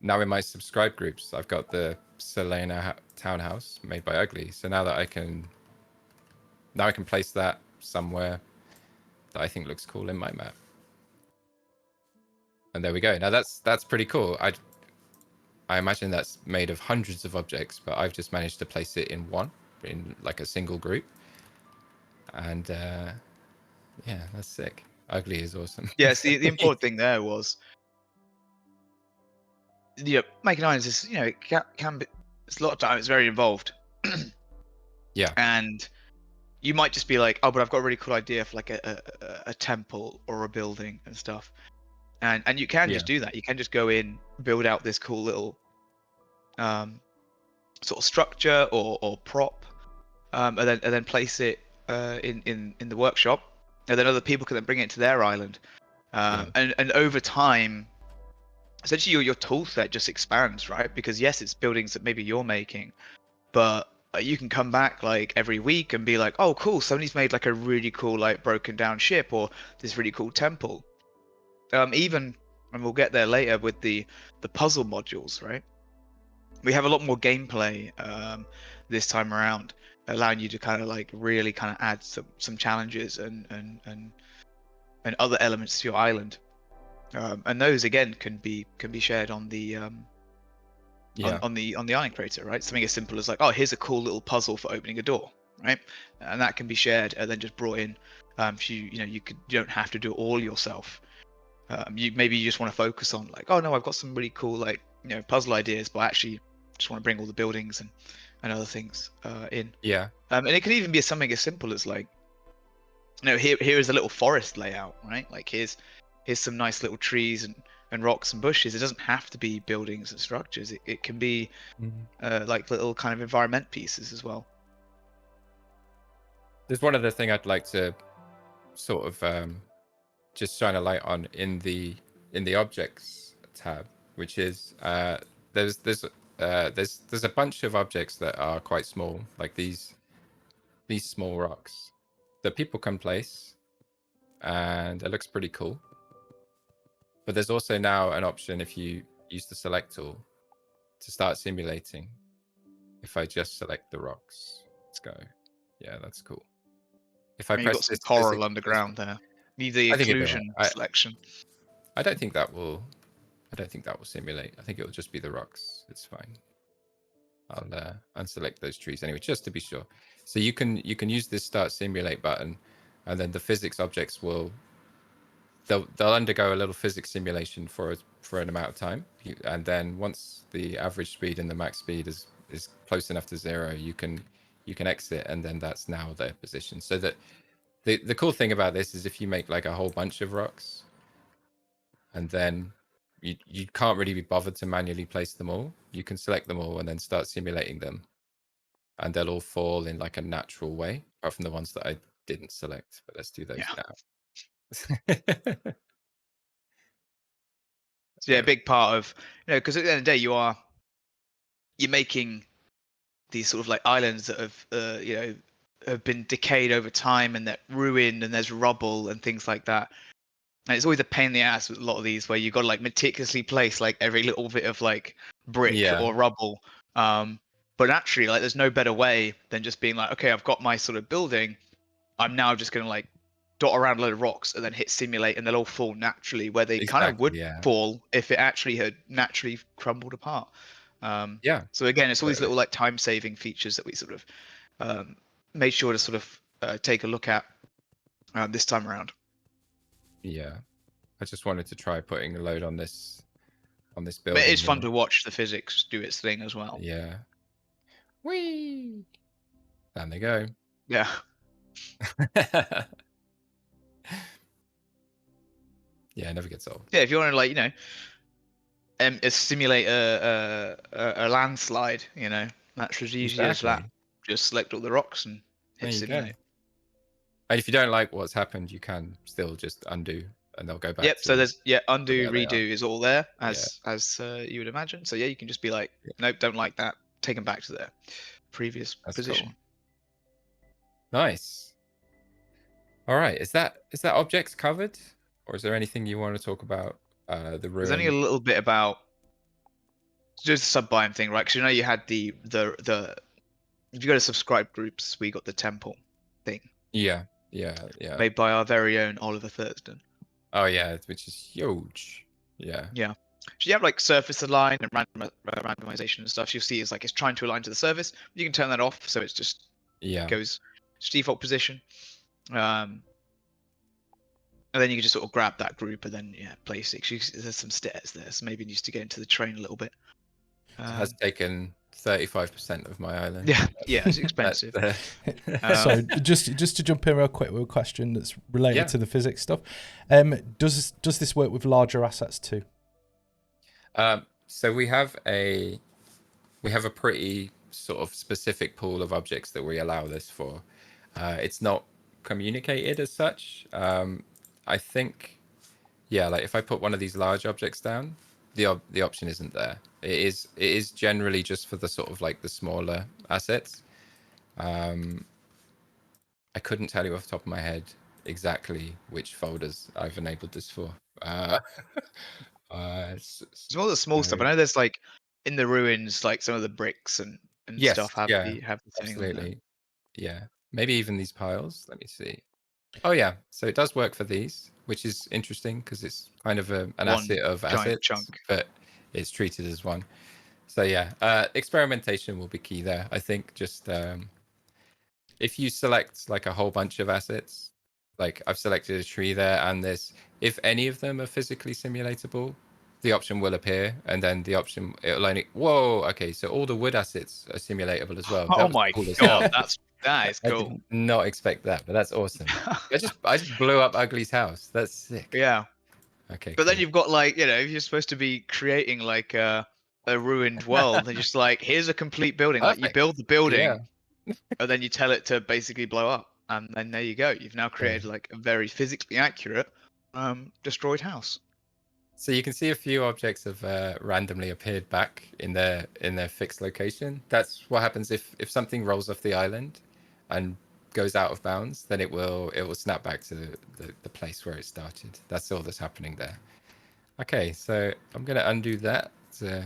[SPEAKER 3] now in my subscribe groups, I've got the Celana Townhouse made by Ugly. So now that I can place that somewhere that I think looks cool in my map. And there we go. Now that's pretty cool. I imagine that's made of hundreds of objects, but I've just managed to place it in like a single group. And yeah, that's sick. Ugly is awesome.
[SPEAKER 4] Yes, the important thing there was, making islands is, it can be, it's a lot of time, it's very involved.
[SPEAKER 3] Yeah.
[SPEAKER 4] And you might just be like, oh, but I've got a really cool idea for like a temple or a building and stuff. And you can just do that. You can just go in, build out this cool little sort of structure or prop, and then place it in the workshop, and then other people can then bring it to their island. And over time, essentially your tool set just expands, right? Because yes, it's buildings that maybe you're making, but you can come back like every week and be like, oh cool, somebody's made like a really cool like broken down ship or this really cool temple. Even, and we'll get there later with the puzzle modules, right? We have a lot more gameplay this time around, allowing you to kind of like really kind of add some challenges and other elements to your island. And those again can be shared on the on the island creator, right? Something as simple as like, oh, here's a cool little puzzle for opening a door, right? And that can be shared and then just brought in. You don't have to do it all yourself. You just want to focus on like, oh no, I've got some really cool like puzzle ideas, but I actually just want to bring all the buildings and other things in.
[SPEAKER 3] Yeah.
[SPEAKER 4] And it can even be something as simple as like, here is a little forest layout, right? Like here's some nice little trees and rocks and bushes. It doesn't have to be buildings and structures. It can be like little kind of environment pieces as well.
[SPEAKER 3] There's one other thing I'd like to sort of just shine a light on in the objects tab, which is there's a bunch of objects that are quite small, like these small rocks that people can place, and it looks pretty cool. But there's also now an option if you use the select tool to start simulating. If I just select the rocks, let's go. Yeah, that's cool. If I press,
[SPEAKER 4] you've got some coral underground there. Need the occlusion selection.
[SPEAKER 3] I don't think that will simulate. I think it will just be the rocks. It's fine. I'll unselect those trees anyway, just to be sure. So you can use this start simulate button, and then the physics objects they'll undergo a little physics simulation for an amount of time, and then once the average speed and the max speed is close enough to 0, you can exit, and then that's now their position. So that the cool thing about this is if you make like a whole bunch of rocks, and then you can't really be bothered to manually place them all, you can select them all and then start simulating them, and they'll all fall in like a natural way, apart from the ones that I didn't select. But let's do those now.
[SPEAKER 4] So a big part of, because at the end of the day, you're making these sort of like islands that have have been decayed over time and that ruined, and there's rubble and things like that. And it's always a pain in the ass with a lot of these where you've got to like meticulously place like every little bit of like brick or rubble. But actually, like, there's no better way than just being like, okay, I've got my sort of building. I'm now just going to like dot around a load of rocks and then hit simulate, and they'll all fall naturally where they kind of would
[SPEAKER 3] Exactly. Yeah.
[SPEAKER 4] fall if it actually had naturally crumbled apart.
[SPEAKER 3] Yeah.
[SPEAKER 4] So again, it's all these
[SPEAKER 3] Totally.
[SPEAKER 4] little like time-saving features that we sort of made sure to sort of take a look at this time around.
[SPEAKER 3] Yeah. I just wanted to try putting a load on this
[SPEAKER 4] But
[SPEAKER 3] building.
[SPEAKER 4] it's fun to watch the physics do its thing as well.
[SPEAKER 3] Yeah. Whee! Down they go.
[SPEAKER 4] Yeah.
[SPEAKER 3] Yeah, it never gets old.
[SPEAKER 4] Yeah, if you want to like, simulate a landslide, that's as easy as that.
[SPEAKER 3] Exactly.
[SPEAKER 4] Just select all the rocks and
[SPEAKER 3] There
[SPEAKER 4] hit
[SPEAKER 3] you go.
[SPEAKER 4] simulate.
[SPEAKER 3] And if you don't like what's happened, you can still just undo, and they'll go back.
[SPEAKER 4] Yep. So there's undo,
[SPEAKER 3] where they
[SPEAKER 4] redo is all there
[SPEAKER 3] Yeah.
[SPEAKER 4] as you would imagine. So yeah, you can just be like,
[SPEAKER 3] Yeah.
[SPEAKER 4] nope, don't like that. Take them back to their previous
[SPEAKER 3] That's
[SPEAKER 4] position.
[SPEAKER 3] cool. Nice. All right. Is that objects covered, or is there anything you want to talk about? The ruin.
[SPEAKER 4] There's only a little bit about just the sub-biome thing, right? Because you had the if you go to subscribe groups, we got the temple thing.
[SPEAKER 3] Yeah.
[SPEAKER 4] Made by our very own Oliver Thurston.
[SPEAKER 3] Oh yeah, which is huge. Yeah.
[SPEAKER 4] Yeah. So you have like surface align and randomization and stuff. You'll see is like it's trying to align to the surface. You can turn that off, so it's just goes to default position. And then you can just sort of grab that group and then place it. There's some stairs there, so maybe it needs to get into the train a little bit.
[SPEAKER 3] It has taken 35% of my island.
[SPEAKER 4] Yeah, it's expensive.
[SPEAKER 2] So just to jump in real quick with a question that's related to the physics stuff. Does this work with larger assets too?
[SPEAKER 3] So we have a pretty sort of specific pool of objects that we allow this for. It's not communicated as such. I think, like if I put one of these large objects down, the option isn't there. It is generally just for the sort of like the smaller assets. I couldn't tell you off the top of my head exactly which folders I've enabled this for.
[SPEAKER 4] It's all the small stuff. I know there's like in the ruins, like some of the bricks and stuff have the thing.
[SPEAKER 3] Absolutely. Yeah, maybe even these piles. Let me see. Oh yeah, so it does work for these, which is interesting because it's kind of an asset of assets, but it's treated as one. So yeah, experimentation will be key there. I think just if you select like a whole bunch of assets, like I've selected a tree there and this, if any of them are physically simulatable, the option will appear, and then the option it'll only. Whoa, okay, so all the wood assets are simulatable as well.
[SPEAKER 4] Oh my god, that is cool.
[SPEAKER 3] I did not expect that, but that's awesome. I just blew up Ugly's house. That's sick.
[SPEAKER 4] Yeah.
[SPEAKER 3] Okay.
[SPEAKER 4] But then you've got like, if you're supposed to be creating like a ruined world, they're just like, here's a complete building. Like you build the building, and then you tell it to basically blow up, and then there you go. You've now created like a very physically accurate destroyed house.
[SPEAKER 3] So you can see a few objects have randomly appeared back in their fixed location. That's what happens if something rolls off the island and goes out of bounds, then it will snap back to the place where it started. That's all that's happening there. Okay, so I'm gonna undo that to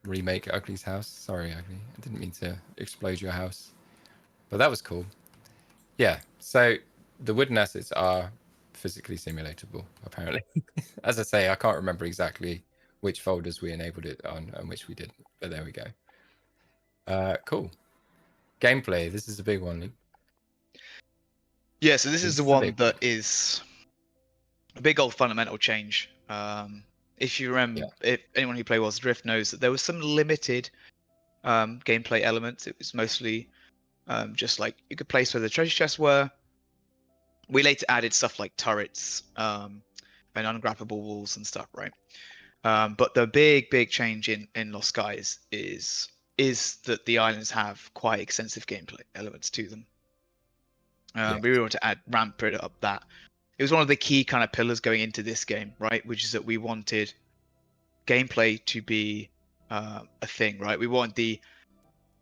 [SPEAKER 3] remake Ugly's house. Sorry, Ugly, I didn't mean to explode your house, but that was cool. Yeah, so the wooden assets are physically simulatable, apparently. As I say, I can't remember exactly which folders we enabled it on and which we didn't, but there we go. Cool. Gameplay, this is a big one, Luke.
[SPEAKER 4] Yeah, so this is the one that is a big old fundamental change. If you remember, if anyone who played Worlds Adrift knows that there was some limited gameplay elements. It was mostly just like you could place where the treasure chests were. We later added stuff like turrets and ungrabbable walls and stuff, right? But the big change in Lostskies is that the islands have quite extensive gameplay elements to them. We really want to ramp it up. That it was one of the key kind of pillars going into this game, right? Which is that we wanted gameplay to be a thing, right? We want the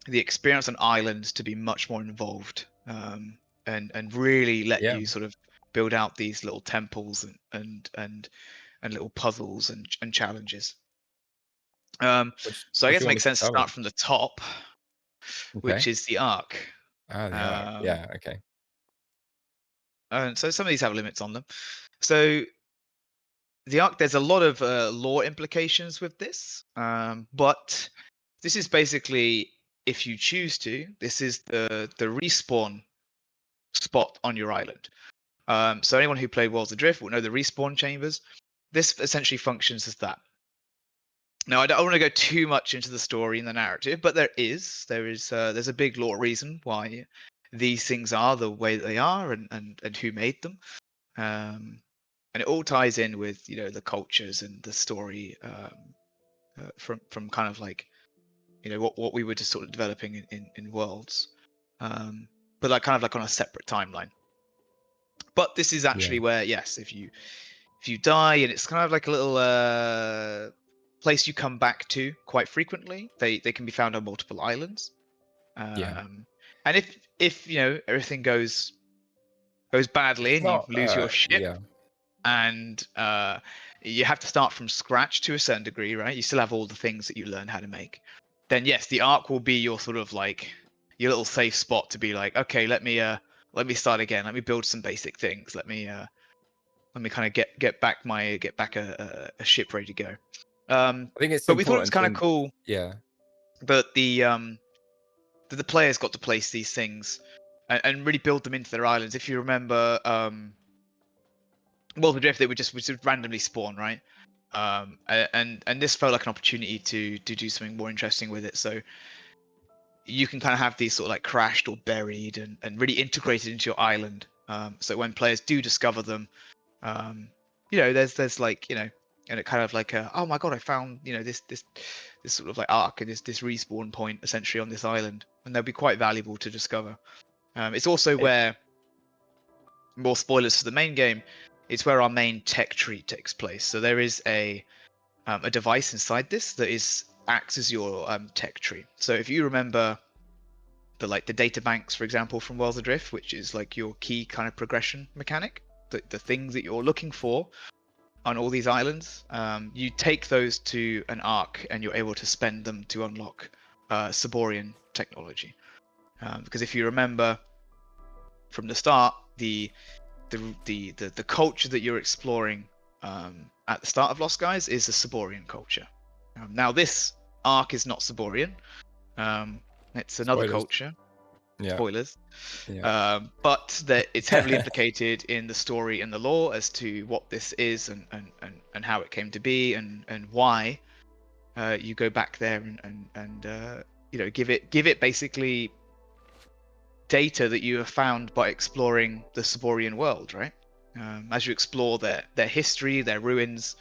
[SPEAKER 4] experience on islands to be much more involved, and really let you sort of build out these little temples and little puzzles and challenges. So I guess it makes sense to start from the top, which is the Ark.
[SPEAKER 3] Ah, the Ark. Yeah, okay.
[SPEAKER 4] And so some of these have limits on them. So the Ark, there's a lot of lore implications with this, but this is basically, if you choose to, this is the respawn spot on your island. So anyone who played Worlds Adrift will know the respawn chambers. This essentially functions as that. Now, I don't want to go too much into the story and the narrative, but there's a big lore reason why these things are the way that they are, and who made them. And it all ties in with the cultures and the story from kind of like what we were just sort of developing in Worlds, but like kind of like on a separate timeline. But this is actually where, yes, if you die, and it's kind of like a little place you come back to quite frequently. They can be found on multiple islands. And if everything goes badly
[SPEAKER 3] It's
[SPEAKER 4] and you
[SPEAKER 3] not,
[SPEAKER 4] lose your ship,
[SPEAKER 3] yeah.
[SPEAKER 4] and you have to start from scratch to a certain degree, right? You still have all the things that you learn how to make. Then yes, the Ark will be your sort of like your little safe spot to be like, okay, let me start again. Let me build some basic things. Let me kind of get back a ship ready to go.
[SPEAKER 3] I think it's
[SPEAKER 4] But we thought it was
[SPEAKER 3] important
[SPEAKER 4] kind of
[SPEAKER 3] to,
[SPEAKER 4] cool
[SPEAKER 3] yeah.
[SPEAKER 4] that the players got to place these things and really build them into their islands. If you remember, World of Drift, they would just randomly spawn, right? And this felt like an opportunity to do something more interesting with it. So you can kind of have these sort of like crashed or buried and really integrated into your island. So when players do discover them, there's like and it kind of like oh my god, I found this sort of like arc and this respawn point essentially on this island, and they'll be quite valuable to discover. It's also where, more spoilers for the main game, it's where our main tech tree takes place. So there is a device inside this that acts as your tech tree. So if you remember the data banks, for example, from Worlds Adrift, which is like your key kind of progression mechanic, the things that you're looking for on all these islands, you take those to an Ark and you're able to spend them to unlock Saborian technology. Because if you remember from the start, the culture that you're exploring at the start of Lostskies is the Saborian culture. Now this Ark is not Saborian. It's another
[SPEAKER 3] Spoilers.
[SPEAKER 4] culture.
[SPEAKER 3] Yeah.
[SPEAKER 4] Spoilers.
[SPEAKER 3] Yeah.
[SPEAKER 4] But it's heavily implicated in the story and the lore as to what this is and how it came to be and why you go back there and give it basically data that you have found by exploring the Saborian world, right? As you explore their history, their ruins,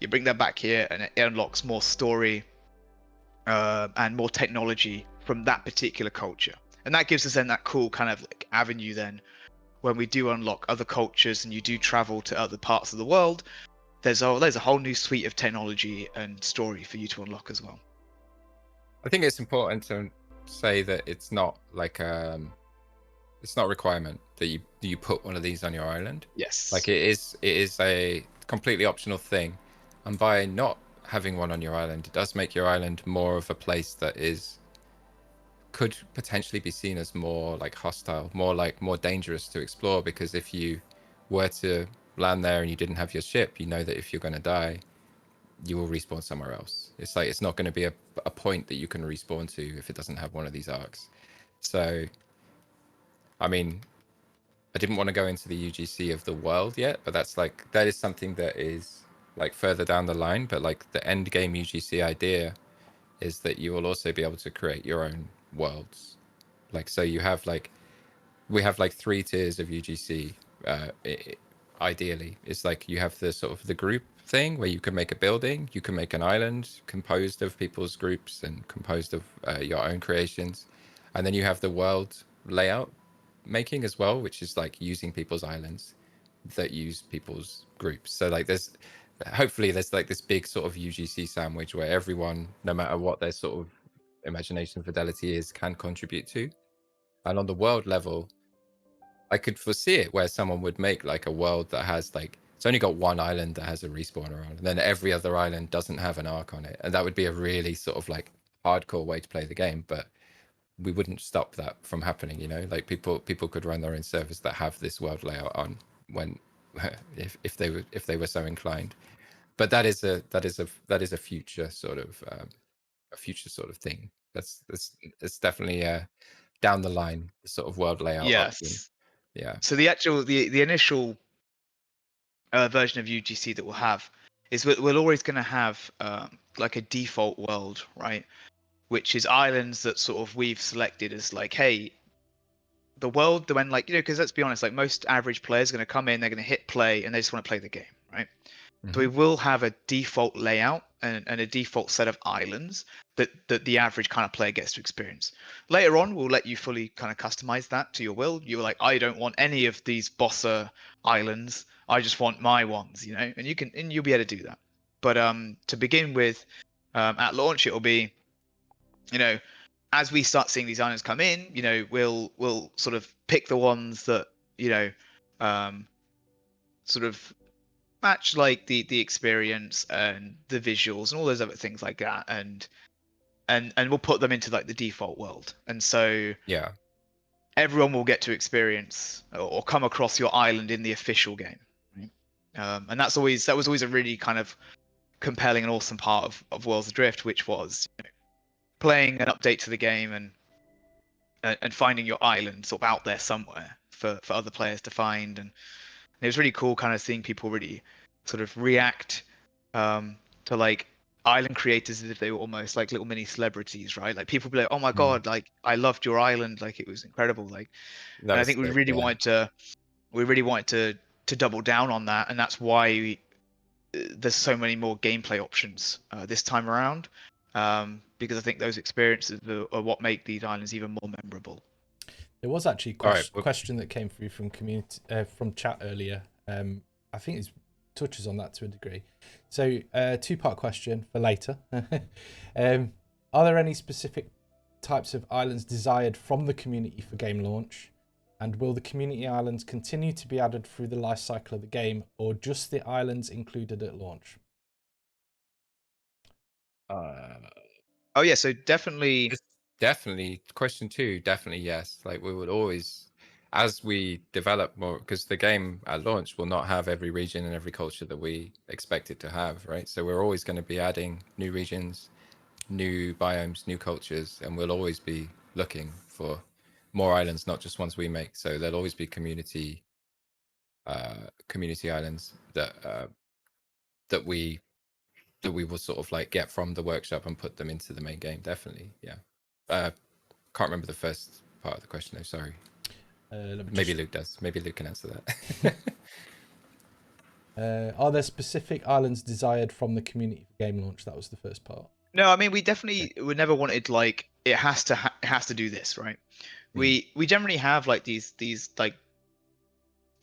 [SPEAKER 4] you bring them back here, and it unlocks more story and more technology from that particular culture. And that gives us then that cool kind of like avenue then when we do unlock other cultures and you do travel to other parts of the world, there's a whole new suite of technology and story for you to unlock as well.
[SPEAKER 3] I think it's important to say that it's not like it's not a requirement that you put one of these on your island.
[SPEAKER 4] Yes.
[SPEAKER 3] Like it is a completely optional thing, and by not having one on your island, it does make your island more of a place that could potentially be seen as more like hostile, more dangerous to explore, because if you were to land there and you didn't have your ship, you know that if you're going to die, you will respawn somewhere else. It's like it's not going to be a point that you can respawn to if it doesn't have one of these arcs. So I mean, I didn't want to go into the UGC of the world yet, but that is something that is like further down the line. But like the end game UGC idea is that you will also be able to create your own worlds. Like, so you have we have 3 tiers of UGC. Ideally, it's like you have the sort of the group thing where you can make a building, you can make an island composed of people's groups and composed of your own creations, and then you have the world layout making as well, which is like using people's islands that use people's groups. So like hopefully there's like this big sort of UGC sandwich where everyone, no matter what their sort of imagination fidelity is, can contribute to. And on the world level, I could foresee it where someone would make like a world that has like, it's only got one island that has a respawner on, and then every other island doesn't have an arc on it, and that would be a really sort of like hardcore way to play the game. But we wouldn't stop that from happening. Like people could run their own servers that have this world layout on when if they were so inclined. But that is a future sort of thing. It's definitely down the line, the sort of world layout option.
[SPEAKER 4] Yes.
[SPEAKER 3] Yeah.
[SPEAKER 4] So the initial version of UGC that we'll have is we're always going to have like a default world, right? Which is islands that sort of we've selected as like, hey, the world when like because let's be honest, like most average players are going to come in, they're going to hit play, and they just want to play the game, right? So we will have a default layout and a default set of islands that the average kind of player gets to experience. Later on, we'll let you fully kind of customize that to your will. You're like, I don't want any of these Bossa islands. I just want my ones, and you'll be able to do that. But to begin with, at launch, it'll be, as we start seeing these islands come in, we'll sort of pick the ones that, sort of match like the experience and the visuals and all those other things like that, and we'll put them into like the default world, and so
[SPEAKER 3] Yeah.
[SPEAKER 4] everyone will get to experience or come across your island in the official game, right? And that was always a really kind of compelling and awesome part of Worlds Adrift, which was playing an update to the game and finding your island sort of out there somewhere for other players to find. And it was really cool kind of seeing people really sort of react to like island creators as if they were almost like little mini celebrities, right? Like people be like, oh my god, like I loved your island, like it was incredible. Like,
[SPEAKER 3] That
[SPEAKER 4] and I
[SPEAKER 3] was
[SPEAKER 4] think we
[SPEAKER 3] sick,
[SPEAKER 4] really
[SPEAKER 3] yeah.
[SPEAKER 4] wanted to double down on that, and that's why there's so many more gameplay options this time around, because I think those experiences are what make these islands even more memorable.
[SPEAKER 2] There was actually a
[SPEAKER 3] All right,
[SPEAKER 2] question that came through from community from chat earlier. I think it touches on that to a degree. So, two-part question for later. Are there any specific types of islands desired from the community for game launch? And will the community islands continue to be added through the life cycle of the game, or just the islands included at launch?
[SPEAKER 4] Oh yeah, so definitely.
[SPEAKER 3] Definitely. Question 2, definitely yes. Like we would always, as we develop more, because the game at launch will not have every region and every culture that we expect it to have, right? So we're always going to be adding new regions, new biomes, new cultures, and we'll always be looking for more islands, not just ones we make. So there'll always be community islands that we will sort of like get from the workshop and put them into the main game. Definitely, yeah. Can't remember the first part of the question though. Sorry. Maybe Luke does. Maybe Luke can answer
[SPEAKER 2] that. Are there specific islands desired from the community for game launch? That was the first part.
[SPEAKER 4] No, I mean we never wanted like it has to do this, right? We generally have like these like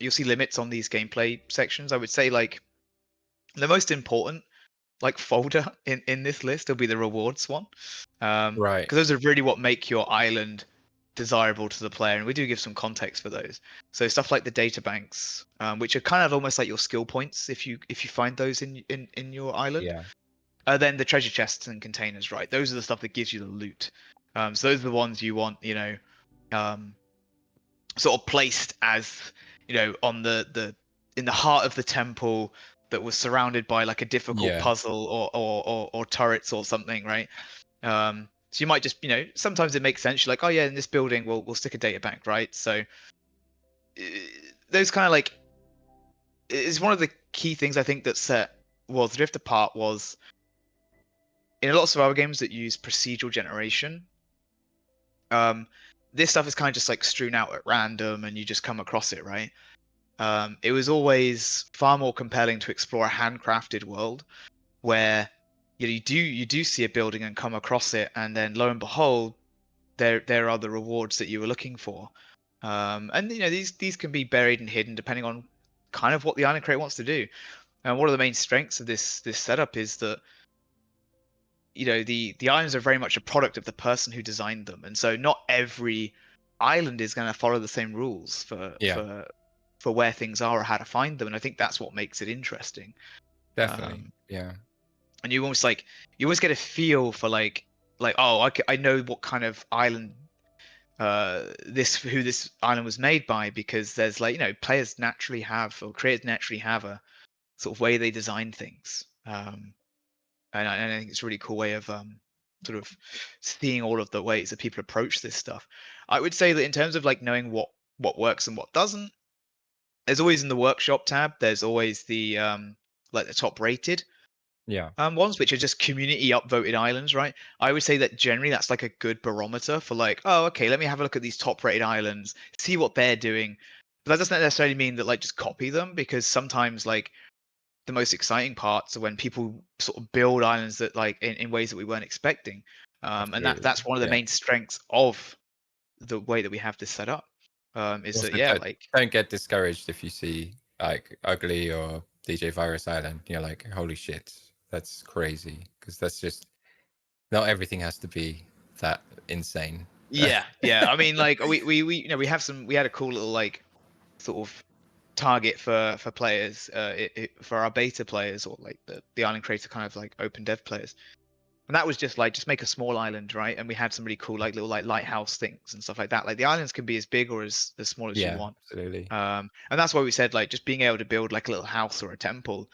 [SPEAKER 4] you'll see limits on these gameplay sections. I would say like the most important like folder in this list will be the rewards one,
[SPEAKER 3] Right.
[SPEAKER 4] because those are really what make your island desirable to the player, and we do give some context for those. So stuff like the data banks, which are kind of almost like your skill points if you find those in your island.
[SPEAKER 3] Yeah.
[SPEAKER 4] Then the treasure chests and containers, right? Those are the stuff that gives you the loot. So those are the ones you want, sort of placed as, on the in the heart of the temple that was surrounded by like a difficult puzzle or turrets or something, right? So you might just, sometimes it makes sense. You're like, oh yeah, in this building we'll stick a data bank, right? So those kind of like is one of the key things I think that set Worlds Adrift apart was in lots of other games that use procedural generation. This stuff is kind of just like strewn out at random and you just come across it, right? It was always far more compelling to explore a handcrafted world where you do see a building and come across it, and then lo and behold, there are the rewards that you were looking for. And these can be buried and hidden depending on kind of what the island creator wants to do. And one of the main strengths of this setup is that the islands are very much a product of the person who designed them, and so not every island is going to follow the same rules for where things are or how to find them. And I think that's what makes it interesting.
[SPEAKER 3] Definitely. Yeah.
[SPEAKER 4] And you almost like you always get a feel for like oh I know what kind of island who this island was made by, because there's like, players naturally have, or creators naturally have, a sort of way they design things. And I think it's a really cool way of sort of seeing all of the ways that people approach this stuff. I would say that in terms of like knowing what works and what doesn't, there's always in the workshop tab, there's always the like the top rated
[SPEAKER 3] Yeah.
[SPEAKER 4] ones, which are just community upvoted islands, right? I would say that generally that's like a good barometer for like, oh, okay, let me have a look at these top rated islands, see what they're doing. But that doesn't necessarily mean that like just copy them, because sometimes like the most exciting parts are when people sort of build islands that like in ways that we weren't expecting. And
[SPEAKER 3] Absolutely.
[SPEAKER 4] that's one of the
[SPEAKER 3] Yeah.
[SPEAKER 4] main strengths of the way that we have this set up. Is
[SPEAKER 3] Also,
[SPEAKER 4] that, yeah, like,
[SPEAKER 3] don't get discouraged if you see like ugly or DJ Virus Island. You're like, holy shit, that's crazy, because that's just not everything has to be that insane.
[SPEAKER 4] yeah, yeah. I mean, like we we had a cool little like sort of target for players, for our beta players, or like the island creator kind of like open dev players. And that was just like, just make a small island, right? And we had some really cool like little like lighthouse things and stuff like that. Like the islands can be as big or as small as you
[SPEAKER 3] Yeah,
[SPEAKER 4] want.
[SPEAKER 3] absolutely.
[SPEAKER 4] And that's why we said like just being able to build like a little house or a temple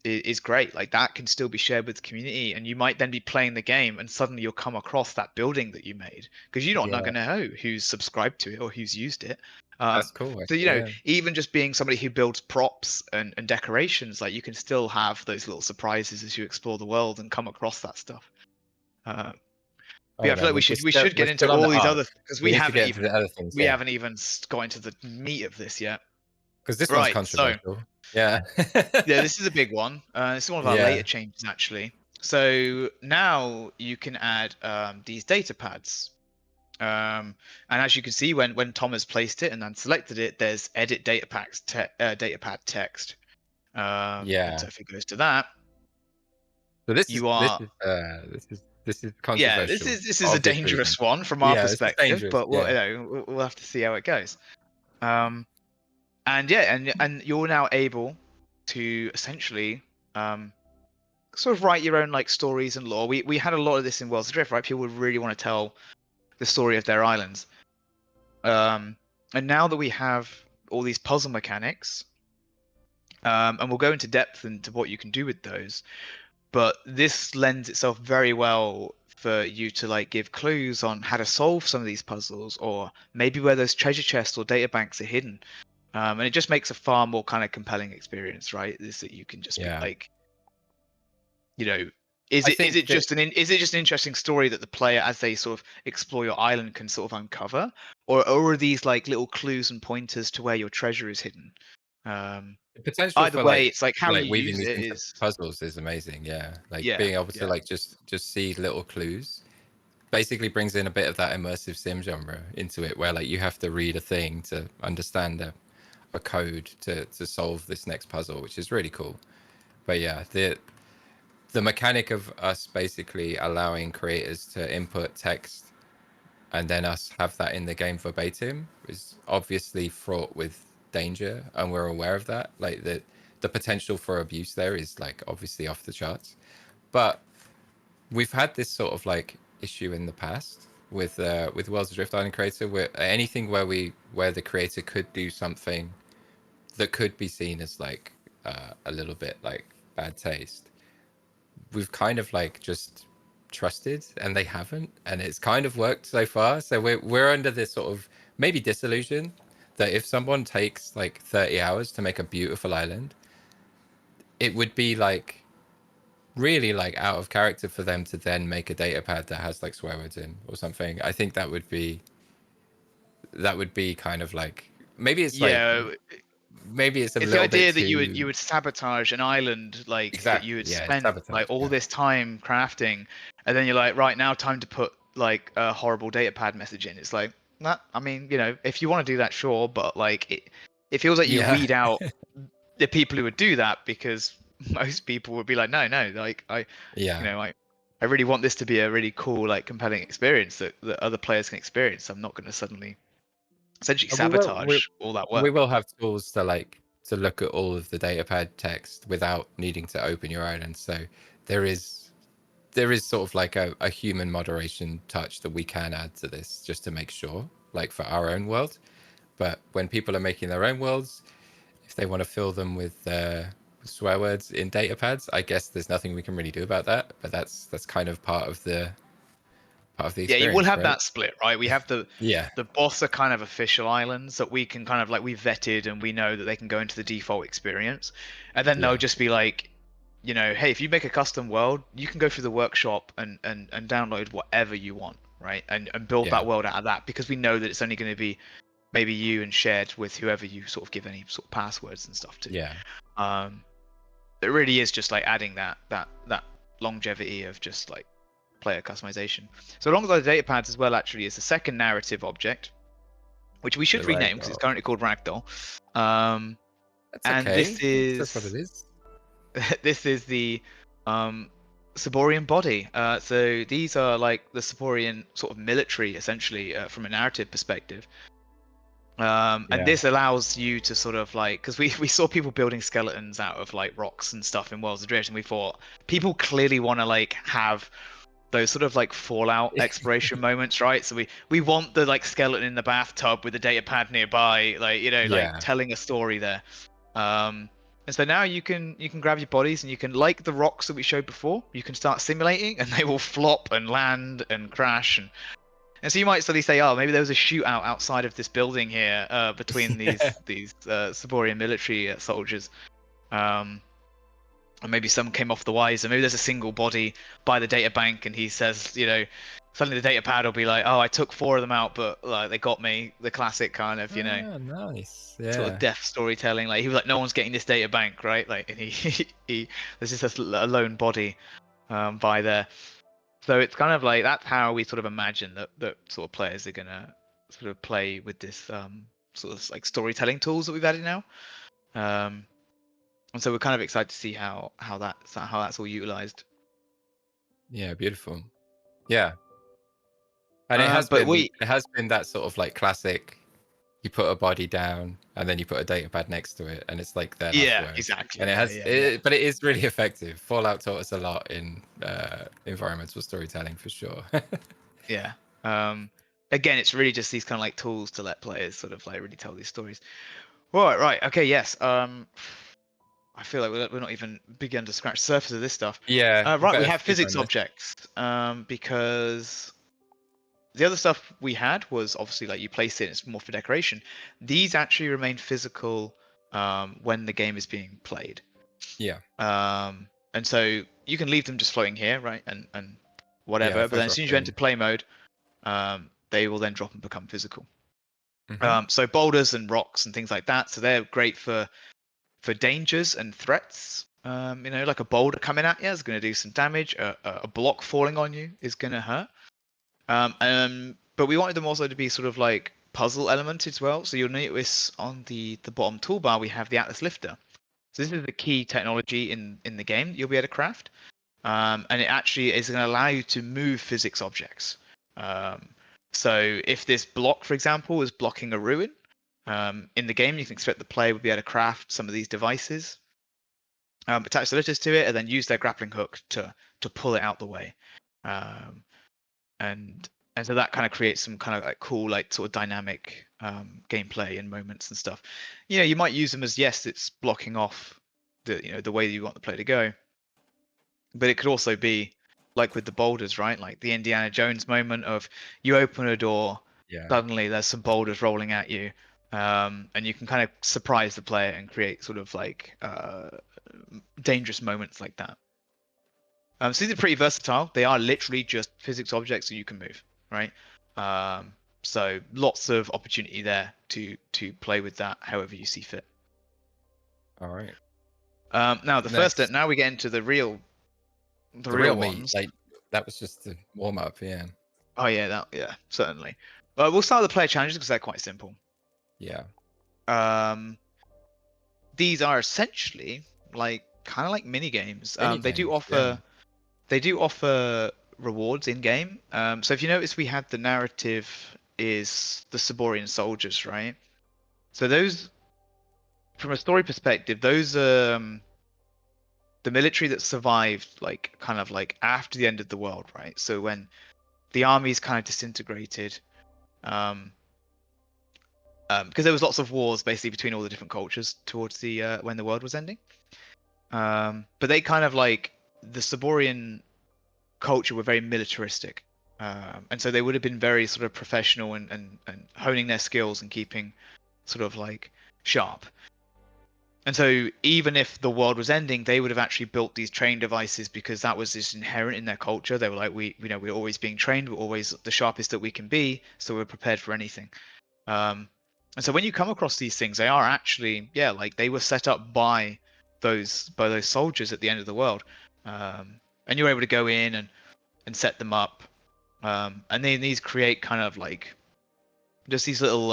[SPEAKER 4] is great. Like that can still be shared with the community, and you might then be playing the game and suddenly you'll come across that building that you made, because you're not
[SPEAKER 3] Yeah,
[SPEAKER 4] going to know who's subscribed to it or who's used it.
[SPEAKER 3] that's cool.
[SPEAKER 4] So
[SPEAKER 3] Actually, yeah.
[SPEAKER 4] even just being somebody who builds props and decorations, like you can still have those little surprises as you explore the world and come across that stuff. Uh,
[SPEAKER 3] Oh
[SPEAKER 4] yeah, I feel
[SPEAKER 3] no,
[SPEAKER 4] like we should
[SPEAKER 3] we're
[SPEAKER 4] get into
[SPEAKER 3] still on
[SPEAKER 4] all
[SPEAKER 3] the
[SPEAKER 4] these
[SPEAKER 3] art.
[SPEAKER 4] other, because
[SPEAKER 3] We need to get into the other things.
[SPEAKER 4] we
[SPEAKER 3] Yeah,
[SPEAKER 4] haven't even got into the meat of this yet.
[SPEAKER 3] because this one's
[SPEAKER 4] Right. So
[SPEAKER 3] controversial. Yeah.
[SPEAKER 4] yeah, this is a big one. This is one of our later
[SPEAKER 3] Yeah.
[SPEAKER 4] changes, actually. So now you can add these data pads. And as you can see, when Tom has placed it and then selected it, there's edit data pad text. And
[SPEAKER 3] Yeah.
[SPEAKER 4] so if it goes to that,
[SPEAKER 3] So this is
[SPEAKER 4] you are,
[SPEAKER 3] this is
[SPEAKER 4] yeah,
[SPEAKER 3] controversial.
[SPEAKER 4] this is a
[SPEAKER 3] Obvious reasons.
[SPEAKER 4] dangerous one from our
[SPEAKER 3] Yeah, this is
[SPEAKER 4] perspective,
[SPEAKER 3] dangerous.
[SPEAKER 4] but we'll
[SPEAKER 3] Yeah.
[SPEAKER 4] we'll have to see how it goes. And yeah, and you're now able to essentially sort of write your own like stories and lore. We had a lot of this in Worlds Adrift, right? People would really want to tell the story of their islands. And now that we have all these puzzle mechanics, and we'll go into depth into what you can do with those, but this lends itself very well for you to like give clues on how to solve some of these puzzles, or maybe where those treasure chests or data banks are hidden. And it just makes a far more kind of compelling experience, right? Is that you can just be
[SPEAKER 3] Yeah.
[SPEAKER 4] like, is
[SPEAKER 3] I
[SPEAKER 4] it
[SPEAKER 3] think that
[SPEAKER 4] just is it just an interesting story that the player, as they sort of explore your island, can sort of uncover, or are these like little clues and pointers to where your treasure is hidden?
[SPEAKER 3] the potential
[SPEAKER 4] Either
[SPEAKER 3] for
[SPEAKER 4] way, it's like how you
[SPEAKER 3] weaving
[SPEAKER 4] use
[SPEAKER 3] these
[SPEAKER 4] it
[SPEAKER 3] into
[SPEAKER 4] is,
[SPEAKER 3] puzzles is amazing. Yeah, like
[SPEAKER 4] yeah,
[SPEAKER 3] being able to
[SPEAKER 4] yeah,
[SPEAKER 3] like just see little clues basically brings in a bit of that immersive sim genre into it, where like you have to read a thing to understand a code to solve this next puzzle, which is really cool. But yeah, the mechanic of us basically allowing creators to input text and then us have that in the game verbatim is obviously fraught with danger, and we're aware of that. Like the potential for abuse there is like obviously off the charts. But we've had this sort of like issue in the past with Worlds Adrift Island Creator, where anything where the creator could do something that could be seen as like a little bit like bad taste, we've kind of like just trusted, and they haven't, and it's kind of worked so far. So we're under this sort of maybe disillusion that if someone takes like 30 hours to make a beautiful island, it would be like really like out of character for them to then make a data pad that has like swear words in or something. I think that would be kind of like, maybe it's like,
[SPEAKER 4] yeah.
[SPEAKER 3] maybe it's a
[SPEAKER 4] It's the
[SPEAKER 3] little bit
[SPEAKER 4] idea that you
[SPEAKER 3] too
[SPEAKER 4] would sabotage an island like that you
[SPEAKER 3] exactly.
[SPEAKER 4] had
[SPEAKER 3] Yeah, it's
[SPEAKER 4] spent
[SPEAKER 3] sabotage.
[SPEAKER 4] like all
[SPEAKER 3] Yeah,
[SPEAKER 4] this time crafting, and then you're like, right, now time to put like a horrible data pad message in. It's like, nah, I mean, if you want to do that, sure, but like it feels like you
[SPEAKER 3] yeah.
[SPEAKER 4] weed out the people who would do that, because most people would be like, no, like
[SPEAKER 3] Yeah.
[SPEAKER 4] I really want this to be a really cool, like compelling experience that other players can experience. I'm not going to suddenly essentially
[SPEAKER 3] And we will
[SPEAKER 4] sabotage all that
[SPEAKER 3] we
[SPEAKER 4] work.
[SPEAKER 3] will have tools to like to look at all of the datapad text without needing to open your island. So there is sort of like a human moderation touch that we can add to this just to make sure. like for our own world. But when people are making their own worlds, if they want to fill them with swear words in data pads, I guess there's nothing we can really do about that. But that's kind of part of the
[SPEAKER 4] Yeah, you will
[SPEAKER 3] experience,
[SPEAKER 4] have
[SPEAKER 3] right?
[SPEAKER 4] that split, right? We have the
[SPEAKER 3] Yeah,
[SPEAKER 4] Bossa kind of official islands that we can kind of like we vetted and we know that they can go into the default experience, and then they'll
[SPEAKER 3] yeah,
[SPEAKER 4] just be like, you know, hey, if you make a custom world, you can go through the workshop and download whatever you want, right? And build
[SPEAKER 3] yeah,
[SPEAKER 4] that world out of that because we know that it's only going to be maybe you and shared with whoever you sort of give any sort of passwords and stuff to.
[SPEAKER 3] yeah,
[SPEAKER 4] Um, it really is just like adding that longevity of just like player customization. So alongside the data pads as well, actually, is the second narrative object, which we
[SPEAKER 3] the
[SPEAKER 4] should rename because it's
[SPEAKER 3] ragdoll.
[SPEAKER 4] currently called Ragdoll. Um,
[SPEAKER 3] That's
[SPEAKER 4] and
[SPEAKER 3] okay. That's what it is.
[SPEAKER 4] this is the Saborian body. So these are like the Saborian sort of military, essentially, from a narrative perspective. And
[SPEAKER 3] Yeah,
[SPEAKER 4] this allows you to sort of like, because we saw people building skeletons out of like rocks and stuff in Worlds of Drift, and we thought people clearly want to like have those sort of like Fallout exploration moments, right? So we want the like skeleton in the bathtub with the data pad nearby, like you know, like
[SPEAKER 3] yeah,
[SPEAKER 4] telling a story there. And so now you can grab your bodies and you can, like the rocks that we showed before, you can start simulating, and they will flop and land and crash and so you might suddenly say, oh, maybe there was a shootout outside of this building here between these Saborian military soldiers. Um, and maybe some came off the wires, and maybe there's a single body by the data bank, and he says, you know, suddenly the data pad will be like, oh, I took 4 of them out, but like they got me. The classic kind of, you know,
[SPEAKER 3] Ah, nice.
[SPEAKER 4] sort of
[SPEAKER 3] Yeah,
[SPEAKER 4] death storytelling. Like he was like, no one's getting this data bank, right? Like, and he there's just a lone body by there. So it's kind of like that's how we sort of imagine that sort of players are gonna sort of play with this sort of like storytelling tools that we've added now. Um, and so we're kind of excited to see how that's all utilized.
[SPEAKER 3] yeah, beautiful. Yeah, and it
[SPEAKER 4] But we
[SPEAKER 3] has been that sort of like classic. You put a body down and then you put a data pad next to it, and it's like their last
[SPEAKER 4] yeah,
[SPEAKER 3] word.
[SPEAKER 4] exactly,
[SPEAKER 3] And it has,
[SPEAKER 4] yeah.
[SPEAKER 3] but it is really effective. Fallout taught us a lot in environmental storytelling for sure.
[SPEAKER 4] Yeah. Um, again, it's really just these kind of like tools to let players sort of like really tell these stories. Right. Okay. Yes. I feel like we're not even begun to scratch the surface of this stuff.
[SPEAKER 3] Yeah, we
[SPEAKER 4] Right. We
[SPEAKER 3] better
[SPEAKER 4] have
[SPEAKER 3] speed run
[SPEAKER 4] physics
[SPEAKER 3] this.
[SPEAKER 4] objects. Because the other stuff we had was obviously like you place it, it's more for decoration. These actually remain physical when the game is being played.
[SPEAKER 3] Yeah,
[SPEAKER 4] And so you can leave them just floating here, right? And
[SPEAKER 3] yeah.
[SPEAKER 4] whatever.
[SPEAKER 3] If
[SPEAKER 4] But
[SPEAKER 3] I
[SPEAKER 4] then as
[SPEAKER 3] drop
[SPEAKER 4] soon as you enter
[SPEAKER 3] in,
[SPEAKER 4] play mode, they will then drop and become physical.
[SPEAKER 3] hmm
[SPEAKER 4] So boulders and rocks and things like that. So they're great for dangers and threats. You know, like a boulder coming at you is going to do some damage. A block falling on you is going to hurt. But we wanted them also to be sort of like puzzle element as well. So you'll notice on the bottom toolbar we have the Atlas Lifter. So this is the key technology in the game that you'll be able to craft. And it actually is going to allow you to move physics objects. Um, so if this block, for example, is blocking a ruin, in the game, you can expect the player would be able to craft some of these devices, attach the lifters to it, and then use their grappling hook to pull it out the way. Um, and so that kind of creates some kind of like cool, like sort of dynamic gameplay and moments and stuff. You know, you might use them as, yes, it's blocking off the way that you want the player to go, but it could also be like with the boulders, right? Like the Indiana Jones moment of you open a door,
[SPEAKER 3] yeah.
[SPEAKER 4] suddenly there's some boulders rolling at you, and you can kind of surprise the player and create sort of like dangerous moments like that. So these are pretty versatile. They are literally just physics objects that you can move, right? So lots of opportunity there to play with that however you see fit.
[SPEAKER 3] All right.
[SPEAKER 4] Now
[SPEAKER 3] Next,
[SPEAKER 4] now we get into the real
[SPEAKER 3] the real meat.
[SPEAKER 4] ones.
[SPEAKER 3] Like that was just the warm up. Yeah,
[SPEAKER 4] Oh yeah, certainly. But we'll start with the player challenges because they're quite simple.
[SPEAKER 3] yeah.
[SPEAKER 4] Um, these are essentially like kind of like mini games.
[SPEAKER 3] Mini
[SPEAKER 4] They do
[SPEAKER 3] games. Yeah,
[SPEAKER 4] offer rewards in game. So if you notice, we had the narrative is the Saborian soldiers, right? So those, from a story perspective, those the military that survived, like kind of like after the end of the world, right? So when the armies kind of disintegrated, um, because there was lots of wars basically between all the different cultures towards the when the world was ending. But they kind of like the Saborian culture were very militaristic, and so they would have been very sort of professional and honing their skills and keeping sort of like sharp. And so even if the world was ending, they would have actually built these training devices because that was just inherent in their culture. They were like, we're always being trained, we're always the sharpest that we can be, so we're prepared for anything. And so when you come across these things, they are actually, yeah, like they were set up by those soldiers at the end of the world, and you're able to go in and set them up, and then these create kind of like just these little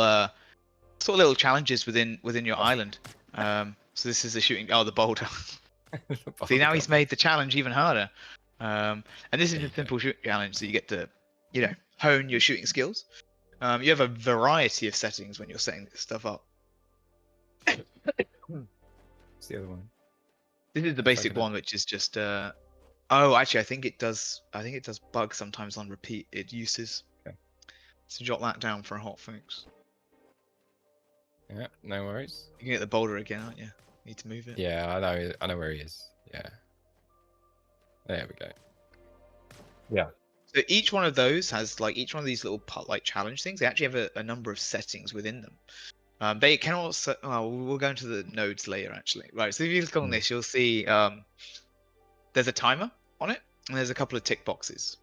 [SPEAKER 4] sort of little challenges within your island. So this is the shooting. Oh, the boulder. See, now he's made the challenge even harder. And this is a simple shooting challenge, so you get to, hone your shooting skills. You have a variety of settings when you're setting this stuff up.
[SPEAKER 3] What's the other one?
[SPEAKER 4] This is the basic one, which is just. Oh, actually, I think it does bug sometimes on repeated uses.
[SPEAKER 3] Okay.
[SPEAKER 4] So jot that down for a hotfix.
[SPEAKER 3] Yeah, no worries.
[SPEAKER 4] You can get the boulder again, aren't you? Need to move it.
[SPEAKER 3] Yeah, I know where he is. Yeah. There we go. Yeah.
[SPEAKER 4] So each one of those has like each one of these little like challenge things. They actually have a number of settings within them. They can also. Oh, we'll go into the nodes later, actually. Right. So if you look on this, you'll see there's a timer on it, and there's a couple of tick boxes.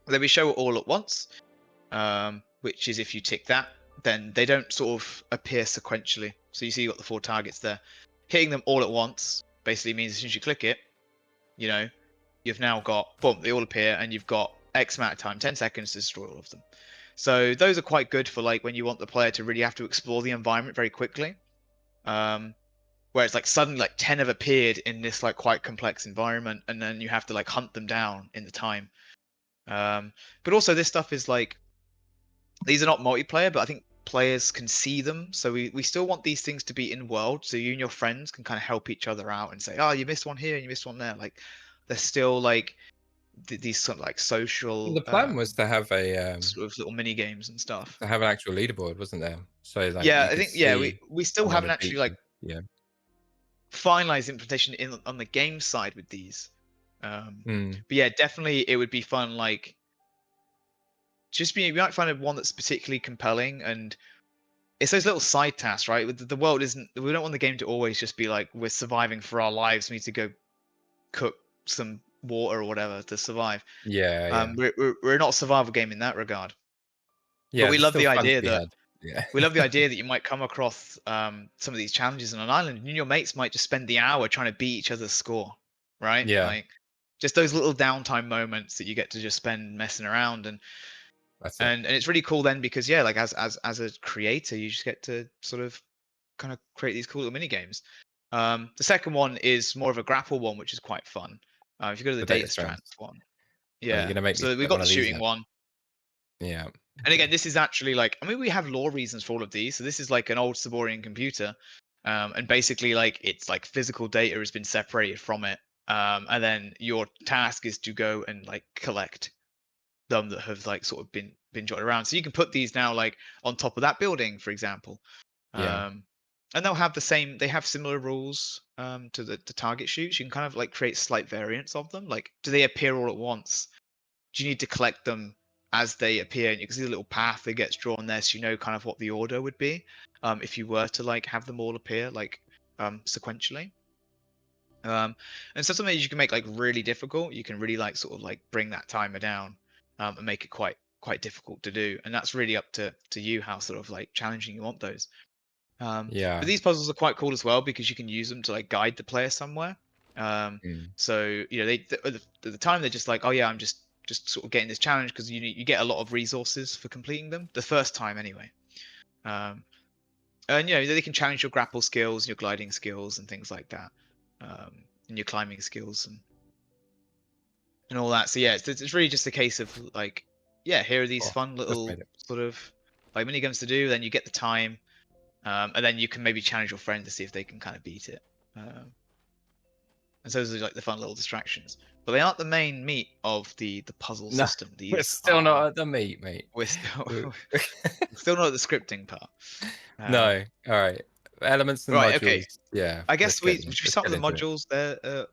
[SPEAKER 4] Then we show it all at once, which is if you tick that, then they don't sort of appear sequentially. So you see you got the 4 targets there. Hitting them all at once basically means as soon as you click it, you've now got, boom, they all appear, and you've got X amount of time, 10 seconds to destroy all of them. So those are quite good for like when you want the player to really have to explore the environment very quickly. Where it's like suddenly like 10 have appeared in this like quite complex environment, and then you have to like hunt them down in the time. But also this stuff is like, these are not multiplayer, but I think players can see them. So we still want these things to be in world, so you and your friends can kind of help each other out and say, oh, you missed one here and you missed one there. Like they're still like these sort of like social.
[SPEAKER 3] The plan was to have a
[SPEAKER 4] sort of little mini games and stuff.
[SPEAKER 3] to have an actual leaderboard, wasn't there? So like
[SPEAKER 4] Yeah,
[SPEAKER 3] you
[SPEAKER 4] I
[SPEAKER 3] could
[SPEAKER 4] think
[SPEAKER 3] see
[SPEAKER 4] we still
[SPEAKER 3] someone
[SPEAKER 4] haven't
[SPEAKER 3] had
[SPEAKER 4] actually
[SPEAKER 3] beaten.
[SPEAKER 4] like finalized implementation on the game side with these. But yeah, definitely it would be fun. Like, you might find one that's particularly compelling, and it's those little side tasks, right? The world isn't. We don't want the game to always just be like we're surviving for our lives. We need to go cook some water or whatever to survive.
[SPEAKER 3] Yeah.
[SPEAKER 4] We're not a survival game in that regard.
[SPEAKER 3] Yeah,
[SPEAKER 4] But we
[SPEAKER 3] there's
[SPEAKER 4] love
[SPEAKER 3] still
[SPEAKER 4] the
[SPEAKER 3] fun to
[SPEAKER 4] idea
[SPEAKER 3] be
[SPEAKER 4] that
[SPEAKER 3] had. Yeah.
[SPEAKER 4] we love the idea that you might come across some of these challenges on an island, and your mates might just spend the hour trying to beat each other's score, right?
[SPEAKER 3] Yeah.
[SPEAKER 4] Like just those little downtime moments that you get to just spend messing around, and
[SPEAKER 3] That's it.
[SPEAKER 4] and it's really cool then because yeah, like as a creator, you just get to sort of kind of create these cool little mini games. The second one is more of a grapple one, which is quite fun. If you go to the data strands one,
[SPEAKER 3] Well, you're
[SPEAKER 4] yeah.
[SPEAKER 3] gonna make me
[SPEAKER 4] So we've
[SPEAKER 3] set
[SPEAKER 4] got
[SPEAKER 3] one
[SPEAKER 4] the
[SPEAKER 3] of these
[SPEAKER 4] shooting
[SPEAKER 3] up.
[SPEAKER 4] one.
[SPEAKER 3] Yeah.
[SPEAKER 4] And again, this is actually like, I mean, we have lore reasons for all of these. So this is like an old Saborian computer. And basically like it's like physical data has been separated from it. And then your task is to go and like collect them that have like sort of been jotted around. So you can put these now like on top of that building, for example.
[SPEAKER 3] Yeah.
[SPEAKER 4] And they have similar rules to the target shoots. You can kind of like create slight variants of them. Like, do they appear all at once? Do you need to collect them as they appear? And you can see the little path that gets drawn there, so you know kind of what the order would be if you were to like have them all appear like sequentially. And so something you can make like really difficult, you can really like sort of like bring that timer down and make it quite difficult to do. And that's really up to you how sort of like challenging you want those.
[SPEAKER 3] Yeah.
[SPEAKER 4] But these puzzles are quite cool as well because you can use them to like guide the player somewhere. So they at the time they're just like, oh yeah, I'm just sort of getting this challenge because you get a lot of resources for completing them the first time anyway. And they can challenge your grapple skills, your gliding skills, and things like that, and your climbing skills and all that. So yeah, it's really just a case of like, yeah, here are these fun little sort of like mini games to do. Then you get the time, and then you can maybe challenge your friend to see if they can kind of beat it. and so those are like the fun little distractions. But they aren't the main meat of the puzzle
[SPEAKER 3] No,
[SPEAKER 4] system.
[SPEAKER 3] we're
[SPEAKER 4] These
[SPEAKER 3] still
[SPEAKER 4] are
[SPEAKER 3] not at the meat, mate.
[SPEAKER 4] we're still
[SPEAKER 3] We're-
[SPEAKER 4] we're still not at the scripting part.
[SPEAKER 3] no, all right. Elements and
[SPEAKER 4] Right. Okay.
[SPEAKER 3] modules. Yeah,
[SPEAKER 4] I
[SPEAKER 3] let's
[SPEAKER 4] guess
[SPEAKER 3] get
[SPEAKER 4] should we
[SPEAKER 3] let's
[SPEAKER 4] start
[SPEAKER 3] get
[SPEAKER 4] with the
[SPEAKER 3] into it.
[SPEAKER 4] modules?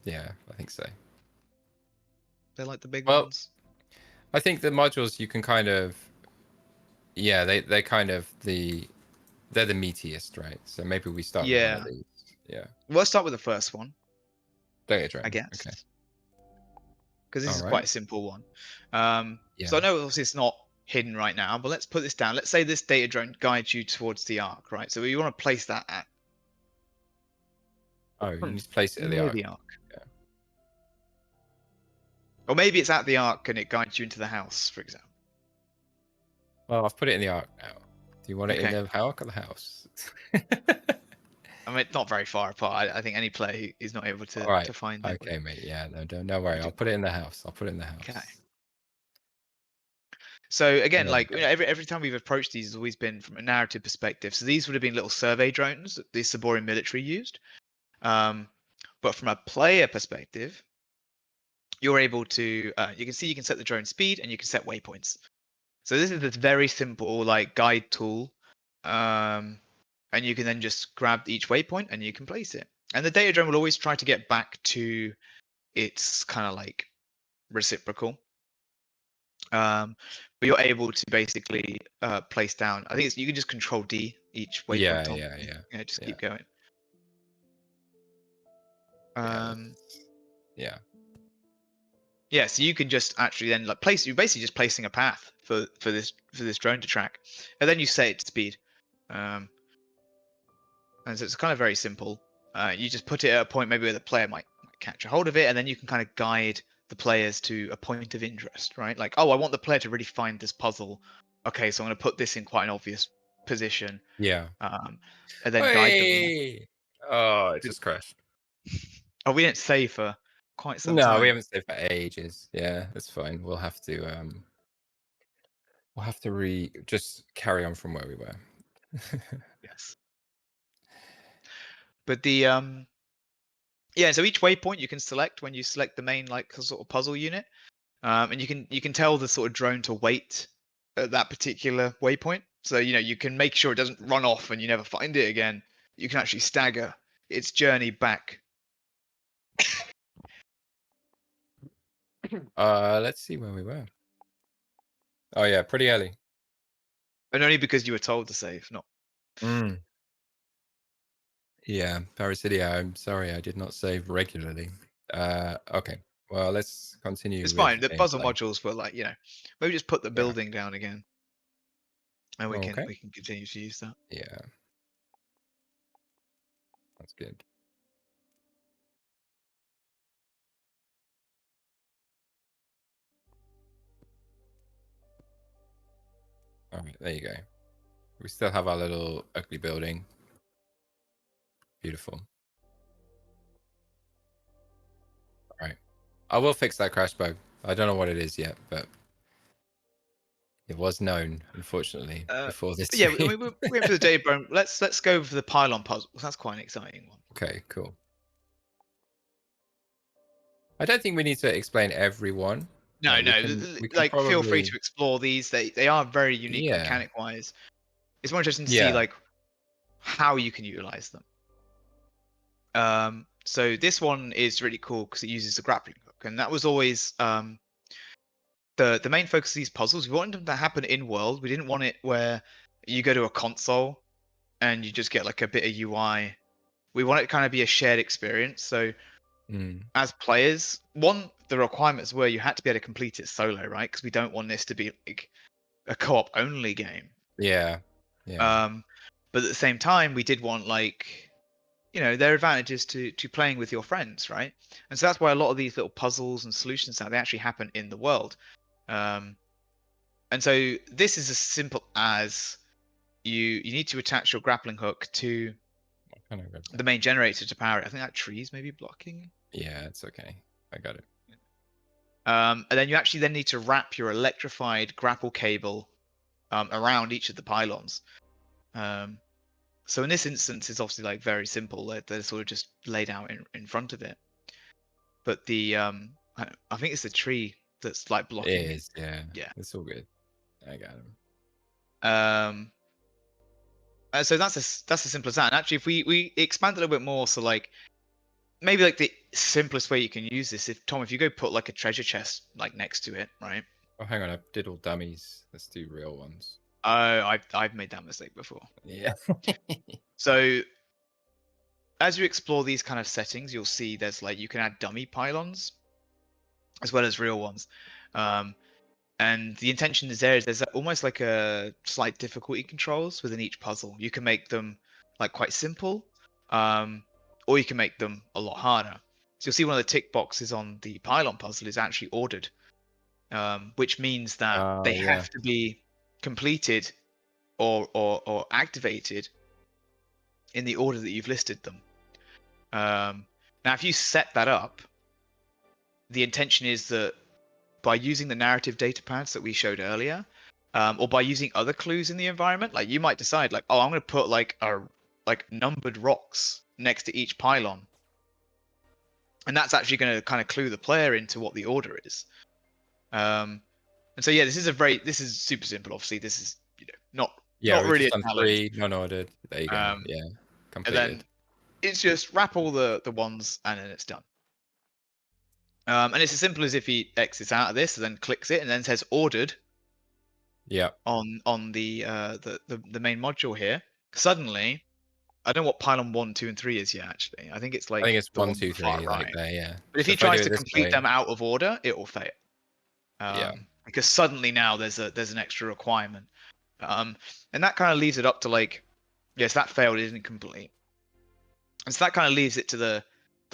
[SPEAKER 3] Yeah, I think so.
[SPEAKER 4] They're like the big
[SPEAKER 3] Well,
[SPEAKER 4] ones.
[SPEAKER 3] I think the modules you can kind of, yeah, they're kind of they're the meatiest, right? So maybe we start with one of
[SPEAKER 4] Yeah.
[SPEAKER 3] these. Yeah,
[SPEAKER 4] Well, let's start with the first one,
[SPEAKER 3] data
[SPEAKER 4] I
[SPEAKER 3] drone.
[SPEAKER 4] guess,
[SPEAKER 3] Okay.
[SPEAKER 4] because this
[SPEAKER 3] All
[SPEAKER 4] is
[SPEAKER 3] right.
[SPEAKER 4] quite a simple one.
[SPEAKER 3] Yeah.
[SPEAKER 4] So I know obviously it's not hidden right now, but let's put this down. Let's say this data drone guides you towards the arc, right? So you want to place that at
[SPEAKER 3] Oh, you need to place it at the
[SPEAKER 4] near
[SPEAKER 3] arc.
[SPEAKER 4] the arc.
[SPEAKER 3] Yeah.
[SPEAKER 4] Or maybe it's at the arc and it guides you into the house, for example.
[SPEAKER 3] Well, I've put it in the arc now. Do you want it in
[SPEAKER 4] Okay.
[SPEAKER 3] the arc or the house?
[SPEAKER 4] I mean, it's not very far apart. I think any player is not able
[SPEAKER 3] All right.
[SPEAKER 4] to find it.
[SPEAKER 3] Okay, mate. Yeah, no, don't worry. I'll put it in the house. I'll put it in the house.
[SPEAKER 4] Okay. So again,
[SPEAKER 3] There we
[SPEAKER 4] like
[SPEAKER 3] go.
[SPEAKER 4] every time we've approached these, has always been from a narrative perspective. So these would have been little survey drones that the Saborian military used. But from a player perspective, you're able to you can set the drone speed and you can set waypoints. So this is this very simple like guide tool, and you can then just grab each waypoint and you can place it. And the data drone will always try to get back to its kind of like reciprocal. But you're able to basically place down. I think you can just control D each waypoint on.
[SPEAKER 3] Yeah.
[SPEAKER 4] Just
[SPEAKER 3] Yeah.
[SPEAKER 4] keep going.
[SPEAKER 3] Yeah. Yeah.
[SPEAKER 4] Yeah, so you can just actually then like place. You're basically just placing a path for this drone to track, and then you set its speed. And so it's kind of very simple. You just put it at a point maybe where the player might catch a hold of it, and then you can kind of guide the players to a point of interest, right? Like, oh, I want the player to really find this puzzle. Okay, so I'm going to put this in quite an obvious position,
[SPEAKER 3] Yeah.
[SPEAKER 4] and then guide them there.
[SPEAKER 3] Hey! Oh, it just crashed.
[SPEAKER 4] Oh, we didn't say for quite some
[SPEAKER 3] No,
[SPEAKER 4] time.
[SPEAKER 3] we haven't saved for ages. Yeah, that's fine. We'll have to just carry on from where we were.
[SPEAKER 4] Yes. But the yeah, so each waypoint you can select when you select the main like sort of puzzle unit, and you can tell the sort of drone to wait at that particular waypoint. So you can make sure it doesn't run off and you never find it again. You can actually stagger its journey back.
[SPEAKER 3] Let's see where we were. Oh yeah, pretty early.
[SPEAKER 4] And only because you were told to save, not.
[SPEAKER 3] Yeah, Parasidia, I'm sorry, I did not save regularly. Okay. Well, let's continue.
[SPEAKER 4] It's
[SPEAKER 3] with
[SPEAKER 4] fine. The puzzle
[SPEAKER 3] gameplay.
[SPEAKER 4] modules were like, maybe just put the building down again, and we
[SPEAKER 3] Okay.
[SPEAKER 4] can continue to use that.
[SPEAKER 3] Yeah. That's good. All right, there you go. We still have our little ugly building. Beautiful. All right. I will fix that crash bug. I don't know what it is yet, but it was known, unfortunately, before this.
[SPEAKER 4] Yeah, I mean, we're in for the day, bro. Let's go for the pylon puzzle. That's quite an exciting one.
[SPEAKER 3] Okay, cool. I don't think we need to explain every one.
[SPEAKER 4] No,
[SPEAKER 3] We can
[SPEAKER 4] like
[SPEAKER 3] probably...
[SPEAKER 4] feel free to explore these. They are very unique
[SPEAKER 3] Yeah.
[SPEAKER 4] mechanic wise. It's more interesting to
[SPEAKER 3] Yeah.
[SPEAKER 4] see like how you can utilize them. So this one is really cool because it uses a grappling hook, and that was always the main focus of these puzzles. We wanted them to happen in world. We didn't want it where you go to a console and you just get like a bit of UI. We want it to kind of be a shared experience. So as players, the requirements were you had to be able to complete it solo, right? Because we don't want this to be like a co-op only game.
[SPEAKER 3] Yeah. Yeah.
[SPEAKER 4] But at the same time, we did want like, there are advantages to playing with your friends, right? And so that's why a lot of these little puzzles and solutions now they actually happen in the world. And so this is as simple as you need to attach your grappling hook to the main generator to power it. I think that tree's maybe blocking.
[SPEAKER 3] Yeah, it's okay. I got it.
[SPEAKER 4] And then you actually then need to wrap your electrified grapple cable around each of the pylons. So in this instance, it's obviously like very simple. They're sort of just laid out in front of it. But the I think it's the tree that's like
[SPEAKER 3] It
[SPEAKER 4] blocking.
[SPEAKER 3] is, yeah.
[SPEAKER 4] Yeah.
[SPEAKER 3] It's all good. I got him.
[SPEAKER 4] So that's as simple as that. And actually, if we expand a little bit more, so like maybe like the simplest way you can use this, if you go put like a treasure chest like next to it, right?
[SPEAKER 3] Oh, hang on. I did all dummies. Let's do real ones.
[SPEAKER 4] Oh, I've made that mistake before.
[SPEAKER 3] Yeah.
[SPEAKER 4] So as you explore these kind of settings, you'll see there's like you can add dummy pylons as well as real ones. And the intention is there's almost like a slight difficulty controls within each puzzle. You can make them like quite simple, or you can make them a lot harder. So you'll see one of the tick boxes on the pylon puzzle is actually ordered, which means that they
[SPEAKER 3] Yeah.
[SPEAKER 4] have to be completed or activated in the order that you've listed them. Now, if you set that up, the intention is that by using the narrative data pads that we showed earlier, or by using other clues in the environment, like you might decide, like, oh, I'm going to put like numbered rocks next to each pylon, and that's actually going to kind of clue the player into what the order is. And so yeah, this is super simple. Obviously, this is not
[SPEAKER 3] We've
[SPEAKER 4] really a
[SPEAKER 3] just done
[SPEAKER 4] challenge.
[SPEAKER 3] 3 non-ordered. There you go. Yeah.
[SPEAKER 4] And
[SPEAKER 3] Completed.
[SPEAKER 4] then it's just wrap all the ones, and then it's done. And it's as simple as if he exits out of this and then clicks it and then says ordered.
[SPEAKER 3] Yeah.
[SPEAKER 4] On the main module here. Suddenly, I don't know what pylon 1, 2, and 3 is yet. Actually, I think it's like
[SPEAKER 3] I think it's
[SPEAKER 4] the
[SPEAKER 3] 1,
[SPEAKER 4] one
[SPEAKER 3] 2, 3,
[SPEAKER 4] far
[SPEAKER 3] like
[SPEAKER 4] right.
[SPEAKER 3] there, yeah.
[SPEAKER 4] But if
[SPEAKER 3] So
[SPEAKER 4] he
[SPEAKER 3] if I do
[SPEAKER 4] tries
[SPEAKER 3] it
[SPEAKER 4] to
[SPEAKER 3] this
[SPEAKER 4] complete
[SPEAKER 3] way,
[SPEAKER 4] them out of order, it will fail.
[SPEAKER 3] yeah.
[SPEAKER 4] Because suddenly now there's an extra requirement. And that kind of leaves it up to like, yes, that failed, it isn't complete. And so that kind of leaves it to the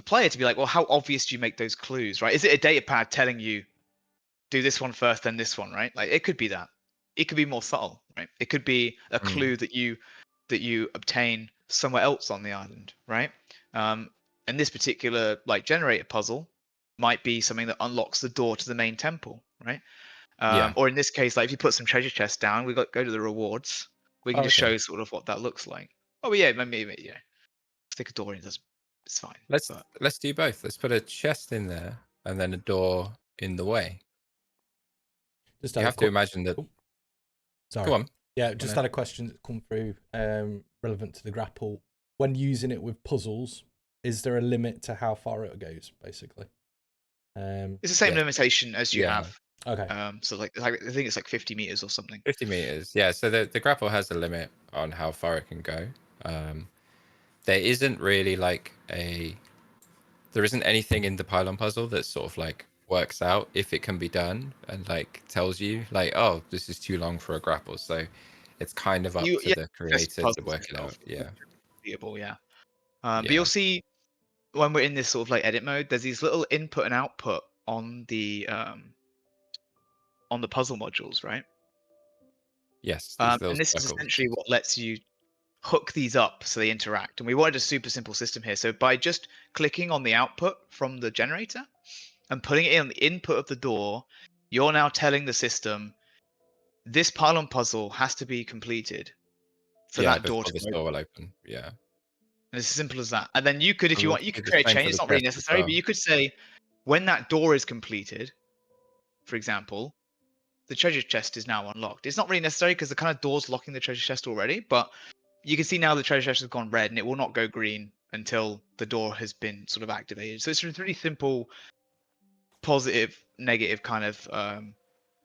[SPEAKER 4] player to be like, well, how obvious do you make those clues, right? Is it a data pad telling you do this one first, then this one, right? Like it could be that. It could be more subtle, right? It could be a clue that you obtain somewhere else on the island, right? And this particular like generator puzzle might be something that unlocks the door to the main temple, right?
[SPEAKER 3] Yeah.
[SPEAKER 4] Or in this case, like if you put some treasure chests down, we go to the rewards. We can just
[SPEAKER 3] Okay.
[SPEAKER 4] show sort of what that looks like. Oh yeah, maybe yeah. Stick a door in, it's fine.
[SPEAKER 3] Let's do both. Let's put a chest in there and then a door in the way.
[SPEAKER 2] Just
[SPEAKER 3] You
[SPEAKER 2] had a
[SPEAKER 3] have to imagine that.
[SPEAKER 2] Oh, sorry.
[SPEAKER 3] Go on.
[SPEAKER 2] Yeah, just had a question that come through relevant to the grapple. When using it with puzzles, is there a limit to how far it goes, basically?
[SPEAKER 4] It's the same
[SPEAKER 3] Yes.
[SPEAKER 4] limitation as you
[SPEAKER 3] Yeah.
[SPEAKER 4] have.
[SPEAKER 2] Okay.
[SPEAKER 4] So like I think it's like 50 meters or something.
[SPEAKER 3] 50 meters. Yeah. So the grapple has a limit on how far it can go. There isn't really like there isn't anything in the pylon puzzle that sort of like works out if it can be done and like tells you like, oh, this is too long for a grapple. So it's kind of up to the creator to work it out. Yeah.
[SPEAKER 4] Yeah. But you'll see when we're in this sort of like edit mode, there's these little input and output on the puzzle modules, right?
[SPEAKER 3] Yes.
[SPEAKER 4] And this is
[SPEAKER 3] circles.
[SPEAKER 4] essentially what lets you hook these up so they interact. And we wanted a super simple system here. So by just clicking on the output from the generator and putting it in the input of the door, you're now telling the system this pylon puzzle has to be completed for that door to
[SPEAKER 3] this
[SPEAKER 4] open.
[SPEAKER 3] door will open. Yeah.
[SPEAKER 4] And it's as simple as that. And then you could, if you want, you could
[SPEAKER 3] the
[SPEAKER 4] create a
[SPEAKER 3] same for
[SPEAKER 4] chain. It's
[SPEAKER 3] the
[SPEAKER 4] not really
[SPEAKER 3] chest as
[SPEAKER 4] necessary,
[SPEAKER 3] well.
[SPEAKER 4] but you could say when that door is completed, for example, the treasure chest is now unlocked. It's not really necessary because the kind of door's locking the treasure chest already, but you can see now the treasure chest has gone red and it will not go green until the door has been sort of activated. So it's a really simple, positive, negative kind of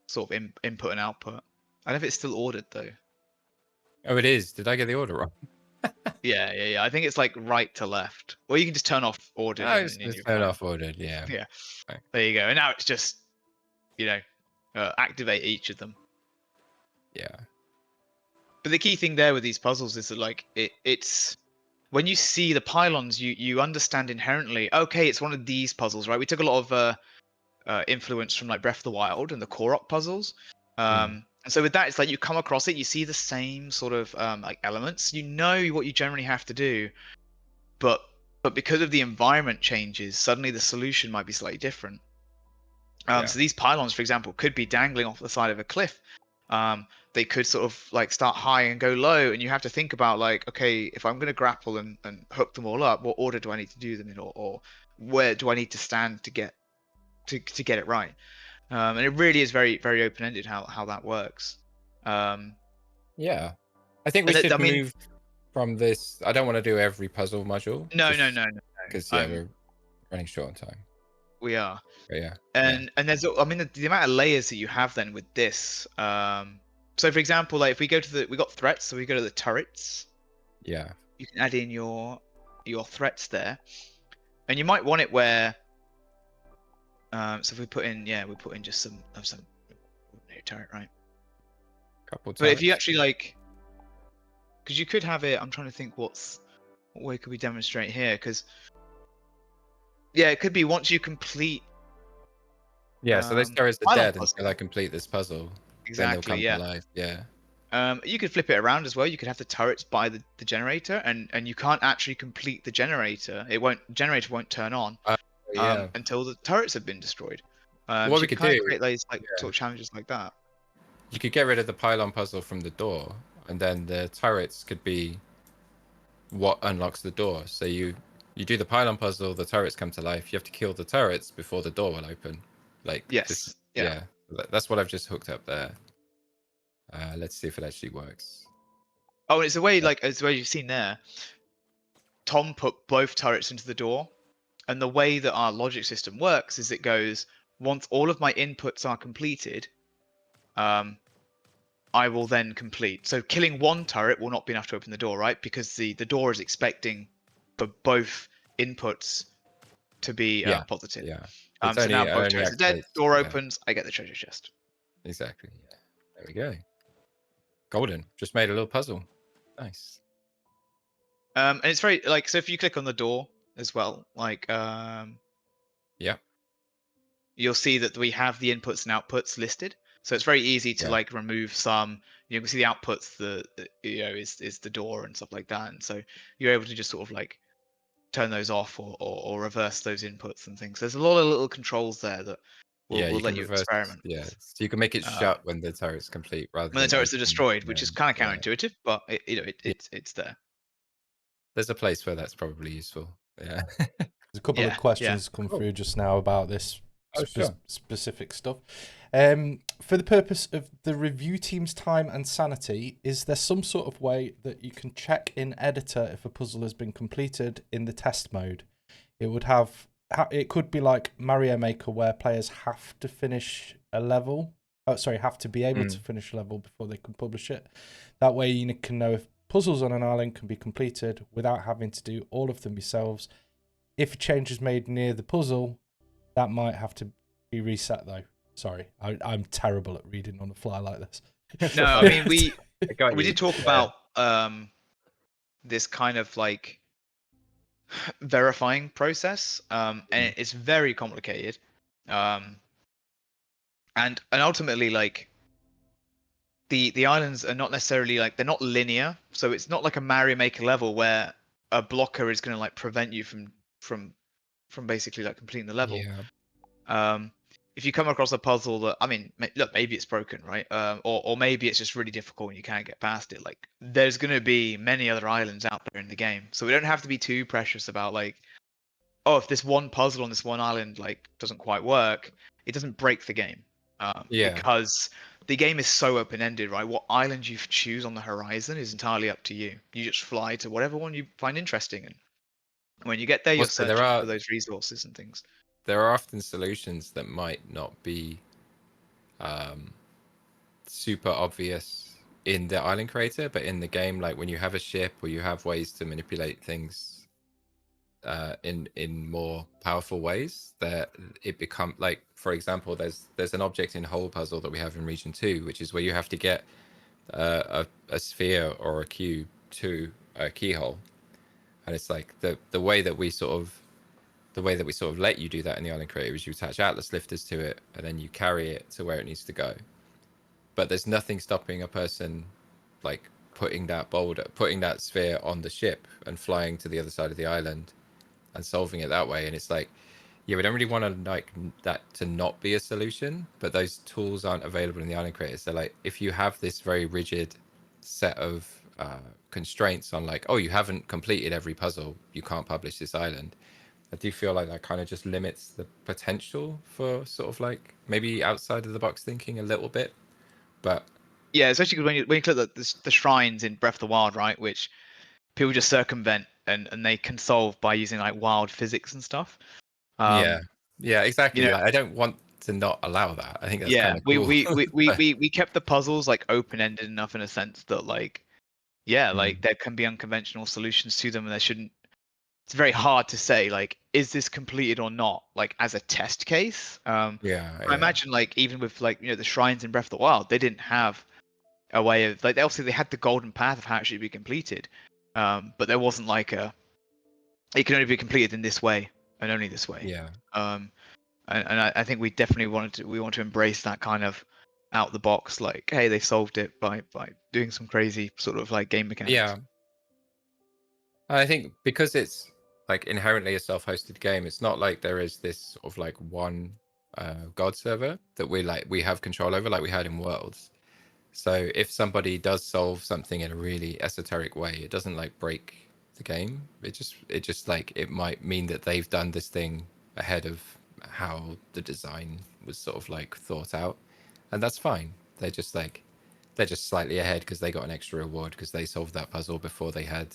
[SPEAKER 4] sort of input and output. I don't know if it's still ordered though.
[SPEAKER 3] Oh, it is. Did I get the order wrong?
[SPEAKER 4] Yeah. I think it's like right to left. Or you can just turn off ordered.
[SPEAKER 3] No, it's turn off ordered. Yeah.
[SPEAKER 4] Yeah.
[SPEAKER 3] Right.
[SPEAKER 4] There you go. And now it's just, activate each of them.
[SPEAKER 3] Yeah.
[SPEAKER 4] But the key thing there with these puzzles is that like it's when you see the pylons, you understand inherently. Okay, it's one of these puzzles, right? We took a lot of influence from like Breath of the Wild and the Korok puzzles. And so with that, it's like you come across it, you see the same sort of like elements. You know what you generally have to do, but because of the environment changes, suddenly the solution might be slightly different. So these pylons, for example, could be dangling off the side of a cliff. They could sort of like start high and go low, and you have to think about like, okay, if I'm going to grapple and hook them all up, what order do I need to do them in, or where do I need to stand to get get it right? And it really is very very open ended how that works.
[SPEAKER 3] Yeah, I think we
[SPEAKER 4] And
[SPEAKER 3] should
[SPEAKER 4] I mean,
[SPEAKER 3] move from this. I don't want to do every puzzle module.
[SPEAKER 4] no,
[SPEAKER 3] Because
[SPEAKER 4] no.
[SPEAKER 3] we're running short on time.
[SPEAKER 4] We are.
[SPEAKER 3] But yeah.
[SPEAKER 4] And there's, I mean, the amount of layers that you have then with this. So for example, like if we go to we got threats, so we go to the turrets.
[SPEAKER 3] Yeah.
[SPEAKER 4] You can add in your threats there, and you might want it where. So if we put in, we put in just some turret, right?
[SPEAKER 3] Couple
[SPEAKER 4] But if you
[SPEAKER 3] turrets.
[SPEAKER 4] actually like, because you could have it. I'm trying to think what way could we demonstrate here? Because it could be once you complete.
[SPEAKER 3] Yeah, so those turrets are
[SPEAKER 4] pylon
[SPEAKER 3] dead
[SPEAKER 4] puzzle.
[SPEAKER 3] until I complete this puzzle. Then they'll
[SPEAKER 4] Exactly.
[SPEAKER 3] come
[SPEAKER 4] Yeah.
[SPEAKER 3] to life. Yeah.
[SPEAKER 4] You could flip it around as well. You could have the turrets by the generator, and you can't actually complete the generator. Generator won't turn on
[SPEAKER 3] Yeah.
[SPEAKER 4] until the turrets have been destroyed.
[SPEAKER 3] What
[SPEAKER 4] So
[SPEAKER 3] we
[SPEAKER 4] you
[SPEAKER 3] could
[SPEAKER 4] can kind
[SPEAKER 3] do,
[SPEAKER 4] of create those like
[SPEAKER 3] yeah.
[SPEAKER 4] sort of challenges like that.
[SPEAKER 3] You could get rid of the pylon puzzle from the door, and then the turrets could be what unlocks the door. So you do the pylon puzzle, the turrets come to life. You have to kill the turrets before the door will open. Like
[SPEAKER 4] Yes.
[SPEAKER 3] yeah. That's what I've just hooked up there. Let's see if it actually works.
[SPEAKER 4] Oh, and it's the way you've seen there. Tom put both turrets into the door, and the way that our logic system works is it goes once all of my inputs are completed. I will then complete. So killing one turret will not be enough to open the door, right? Because the door is expecting for both inputs to be positive.
[SPEAKER 3] Yeah.
[SPEAKER 4] So now both
[SPEAKER 3] only
[SPEAKER 4] turrets are dead.
[SPEAKER 3] activates,
[SPEAKER 4] Door
[SPEAKER 3] yeah.
[SPEAKER 4] opens. I get the treasure chest.
[SPEAKER 3] Exactly. Yeah. There we go. Golden. Just made a little puzzle. Nice.
[SPEAKER 4] And it's very like, so if you click on the door as well, like
[SPEAKER 3] Yeah.
[SPEAKER 4] you'll see that we have the inputs and outputs listed. So it's very easy to
[SPEAKER 3] Yeah.
[SPEAKER 4] like remove some. You can see the outputs, the is the door and stuff like that, and so you're able to just sort of like turn those off or reverse those inputs and things. There's a lot of little controls there that will
[SPEAKER 3] You
[SPEAKER 4] let
[SPEAKER 3] can
[SPEAKER 4] you
[SPEAKER 3] reverse.
[SPEAKER 4] experiment.
[SPEAKER 3] Yeah. So you can make it shut when the turret's complete, rather
[SPEAKER 4] When the
[SPEAKER 3] than
[SPEAKER 4] turrets are
[SPEAKER 3] open.
[SPEAKER 4] destroyed, which
[SPEAKER 3] Yeah.
[SPEAKER 4] is kind of
[SPEAKER 3] Yeah.
[SPEAKER 4] counterintuitive, but it's there.
[SPEAKER 3] There's a place where that's probably useful. Yeah.
[SPEAKER 2] There's a couple of questions come
[SPEAKER 3] Cool.
[SPEAKER 2] through just now about this
[SPEAKER 3] Sure.
[SPEAKER 2] specific stuff. For the purpose of the review team's time and sanity, is there some sort of way that you can check in editor if a puzzle has been completed in the test mode? It could be like Mario Maker, where players have to finish a level. Have to be able to finish a level before they can publish it. That way you can know if puzzles on an island can be completed without having to do all of them yourselves. If a change is made near the puzzle, that might have to be reset though. Sorry, I'm terrible at reading on the fly like this.
[SPEAKER 4] No, I mean we
[SPEAKER 3] you.
[SPEAKER 4] did talk about this kind of like verifying process, and it's very complicated, and ultimately like the islands are not necessarily like, they're not linear, so it's not like a Mario Maker level
[SPEAKER 3] Mm-hmm.
[SPEAKER 4] where a blocker is going to like prevent you from basically like completing the level.
[SPEAKER 3] Yeah.
[SPEAKER 4] If you come across a puzzle that, I mean, look, maybe it's broken, right? Or maybe it's just really difficult and you can't get past it. Like, there's going to be many other islands out there in the game, so we don't have to be too precious about like, oh, if this one puzzle on this one island like doesn't quite work, it doesn't break the game. Because the game is so open-ended, right? What island you choose on the horizon is entirely up to you. You just fly to whatever one you find interesting, and when you get there, you're
[SPEAKER 3] Also,
[SPEAKER 4] searching for those resources and things.
[SPEAKER 3] there are often solutions that might not be super obvious in the island creator, but in the game, like when you have a ship or you have ways to manipulate things in more powerful ways, that it become like, for example, there's an object in hole puzzle that we have in region 2, which is where you have to get a sphere or a cube to a keyhole, and it's like the way that we sort of let you do that in the island creator is you attach atlas lifters to it and then you carry it to where it needs to go. But there's nothing stopping a person like putting that sphere on the ship and flying to the other side of the island and solving it that way. And it's like, yeah, we don't really want to like that to not be a solution, but those tools aren't available in the island creator. So like, if you have this very rigid set of constraints on like, oh, you haven't completed every puzzle, you can't publish this island. I do feel like that kind of just limits the potential for sort of like maybe outside of the box thinking a little bit. But
[SPEAKER 4] Yeah, especially because when you click the shrines in Breath of the Wild, right, which people just circumvent and they can solve by using like wild physics and stuff.
[SPEAKER 3] yeah, yeah,
[SPEAKER 4] You
[SPEAKER 3] exactly.
[SPEAKER 4] know,
[SPEAKER 3] Like, I don't want to not allow that. I think that's
[SPEAKER 4] yeah,
[SPEAKER 3] kind of cool.
[SPEAKER 4] we kept the puzzles like open ended enough in a sense that like, yeah, like
[SPEAKER 3] Mm.
[SPEAKER 4] there can be unconventional solutions to them, and there shouldn't. It's very hard to say like, is this completed or not, like as a test case.
[SPEAKER 3] Yeah,
[SPEAKER 4] I
[SPEAKER 3] yeah,
[SPEAKER 4] imagine like even with like the shrines in Breath of the Wild, they didn't have a way of like obviously they had the golden path of how it should be completed, but there wasn't like it can only be completed in this way and only this way.
[SPEAKER 3] yeah.
[SPEAKER 4] Um, and I think we definitely want to embrace that kind of out the box, like, hey, they solved it by doing some crazy sort of like game mechanics.
[SPEAKER 3] Yeah, I think because it's like inherently a self-hosted game, it's not like there is this sort of like one God server that we have control over, like we had in Worlds. So if somebody does solve something in a really esoteric way, it doesn't like break the game. It just like it might mean that they've done this thing ahead of how the design was sort of like thought out, and that's fine. They're just slightly ahead because they got an extra reward because they solved that puzzle before they had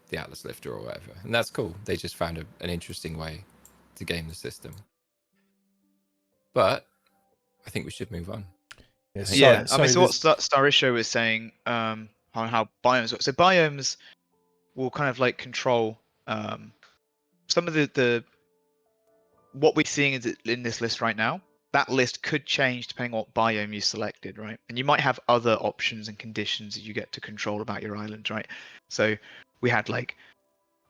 [SPEAKER 3] the Atlas Lifter or whatever, and that's cool. They just found an interesting way to game the system. But I think we should move on.
[SPEAKER 2] Yeah,
[SPEAKER 3] I think
[SPEAKER 4] Yeah, I mean,
[SPEAKER 2] sorry,
[SPEAKER 4] so what
[SPEAKER 2] there's
[SPEAKER 4] Starisho was saying on how biomes work. So biomes will kind of like control some of the what we're seeing is in this list right now. That list could change depending on what biome you selected, right? And you might have other options and conditions that you get to control about your island, right? So we had like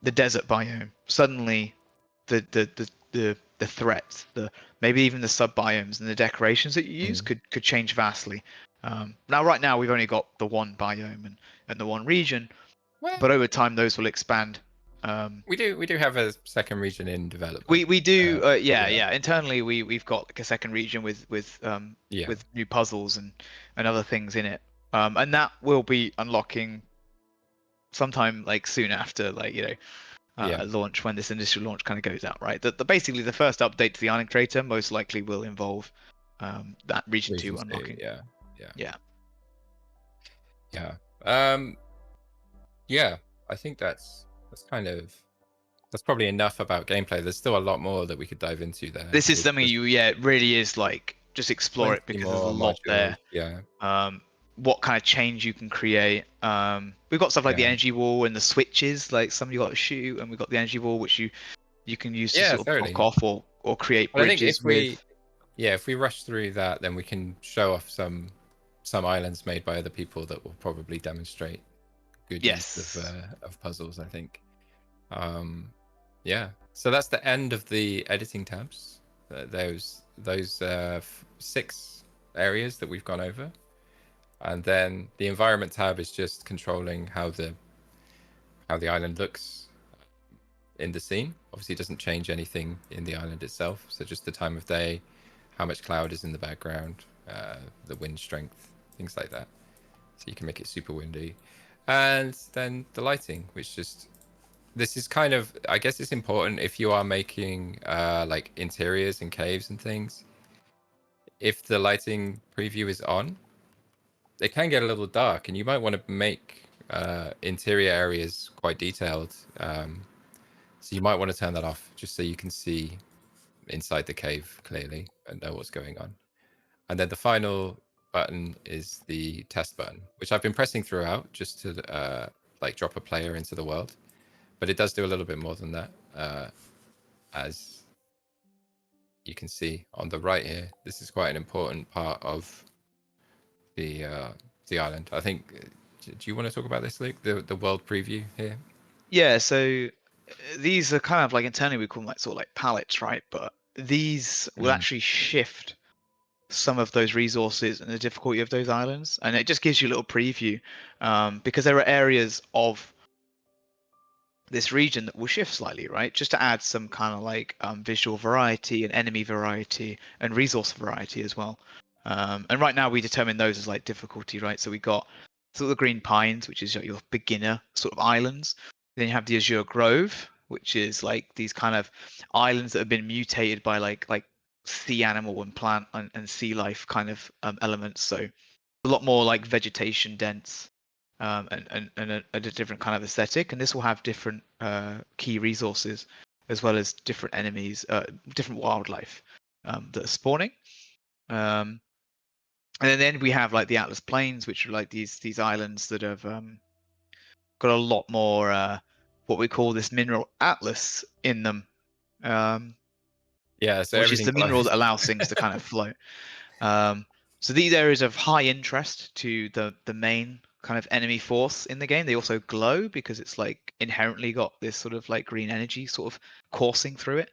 [SPEAKER 4] the desert biome. Suddenly, the threats, the maybe even the sub biomes and the decorations that you use could change vastly. Now, right now, we've only got the one biome and the one region,
[SPEAKER 3] well,
[SPEAKER 4] but over time, those will expand.
[SPEAKER 3] we do have a second region in development.
[SPEAKER 4] We do
[SPEAKER 3] But
[SPEAKER 4] yeah internally we've got like a second region
[SPEAKER 3] yeah,
[SPEAKER 4] with new puzzles and other things in it, and that will be unlocking sometime like soon after like
[SPEAKER 3] yeah,
[SPEAKER 4] launch, when this initial launch kind of goes out, right? Basically the first update to the island creator most likely will involve that region 2
[SPEAKER 3] region two,
[SPEAKER 4] unlocking.
[SPEAKER 3] yeah,
[SPEAKER 4] Yeah.
[SPEAKER 3] yeah. Yeah, I think that's probably enough about gameplay. There's still a lot more that we could dive into there.
[SPEAKER 4] This is something
[SPEAKER 3] There's
[SPEAKER 4] it really is like just explore it
[SPEAKER 3] plenty
[SPEAKER 4] because there's a
[SPEAKER 3] more
[SPEAKER 4] lot
[SPEAKER 3] modules.
[SPEAKER 4] there.
[SPEAKER 3] Yeah,
[SPEAKER 4] What kind of change you can create. We've got stuff like the
[SPEAKER 3] yeah,
[SPEAKER 4] energy wall and the switches, like some you got to shoot, and we've got the energy wall which you can use to
[SPEAKER 3] yeah,
[SPEAKER 4] sort of block
[SPEAKER 3] totally.
[SPEAKER 4] off or create
[SPEAKER 3] But I think
[SPEAKER 4] bridges with.
[SPEAKER 3] if we rush through that, then we can show off some islands made by other people that will probably demonstrate good use
[SPEAKER 4] Yes.
[SPEAKER 3] of puzzles. I think. Yeah. So that's the end of the editing tabs. Those 6 areas that we've gone over, and then the environment tab is just controlling how the island looks in the scene. Obviously, it doesn't change anything in the island itself. So just the time of day, how much cloud is in the background, the wind strength, things like that. So you can make it super windy, and then the lighting, which just this is kind of, I guess it's important if you are making like interiors and caves and things. If the lighting preview is on, it can get a little dark, and you might want to make interior areas quite detailed. So you might want to turn that off just so you can see inside the cave clearly and know what's going on. And then the final button is the test button, which I've been pressing throughout just to like drop a player into the world. But it does do a little bit more than that, as you can see on the right here. This is quite an important part of the island. I think. Do you want to talk about this, Luke? The world preview here.
[SPEAKER 4] Yeah, so these are kind of like internally we call them like sort of like palettes, right? But these will actually shift some of those resources and the difficulty of those islands, and it just gives you a little preview, because there are areas of this region that will shift slightly, right? Just to add some kind of like visual variety and enemy variety and resource variety as well. And right now we determine those as like difficulty, right? So we got sort of the green pines, which is your beginner sort of islands. Then you have the azure grove, which is like these kind of islands that have been mutated by like sea animal and plant and sea life kind of elements. So a lot more like vegetation dense, and a different kind of aesthetic. And this will have different key resources as well as different enemies, different wildlife that are spawning. And then we have like the Atlas Plains, which are like these islands that have got a lot more what we call this mineral atlas in them,
[SPEAKER 3] Yeah, so
[SPEAKER 4] which is
[SPEAKER 3] everything
[SPEAKER 4] the mineral
[SPEAKER 3] glows.
[SPEAKER 4] that allows things to kind of float. So these areas of high interest to the main kind of enemy force in the game. They also glow because it's like inherently got this sort of like green energy sort of coursing through it.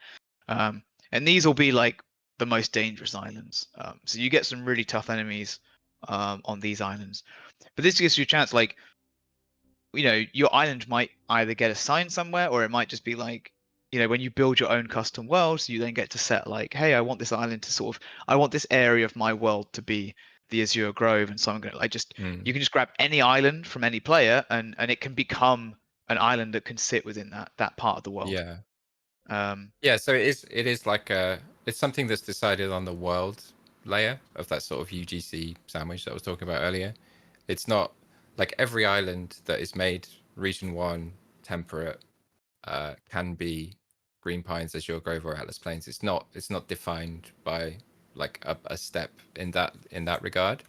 [SPEAKER 4] And these will be like the most dangerous islands. So you get some really tough enemies on these islands. But this gives you a chance, like, your island might either get assigned somewhere, or it might just be like, when you build your own custom worlds, you then get to set like, hey, I want this island to I want this area of my world to be the Azure Grove, and so I'm gonna you can just grab any island from any player, and it can become an island that can sit within that part of the world.
[SPEAKER 3] Yeah.
[SPEAKER 4] Um,
[SPEAKER 3] Yeah, so it is like it's something that's decided on the world layer of that sort of UGC sandwich that I was talking about earlier. It's not like every island that is made region 1 temperate can be green pines, azure grove, or Atlas Plains. It's not defined by like a step in that regard.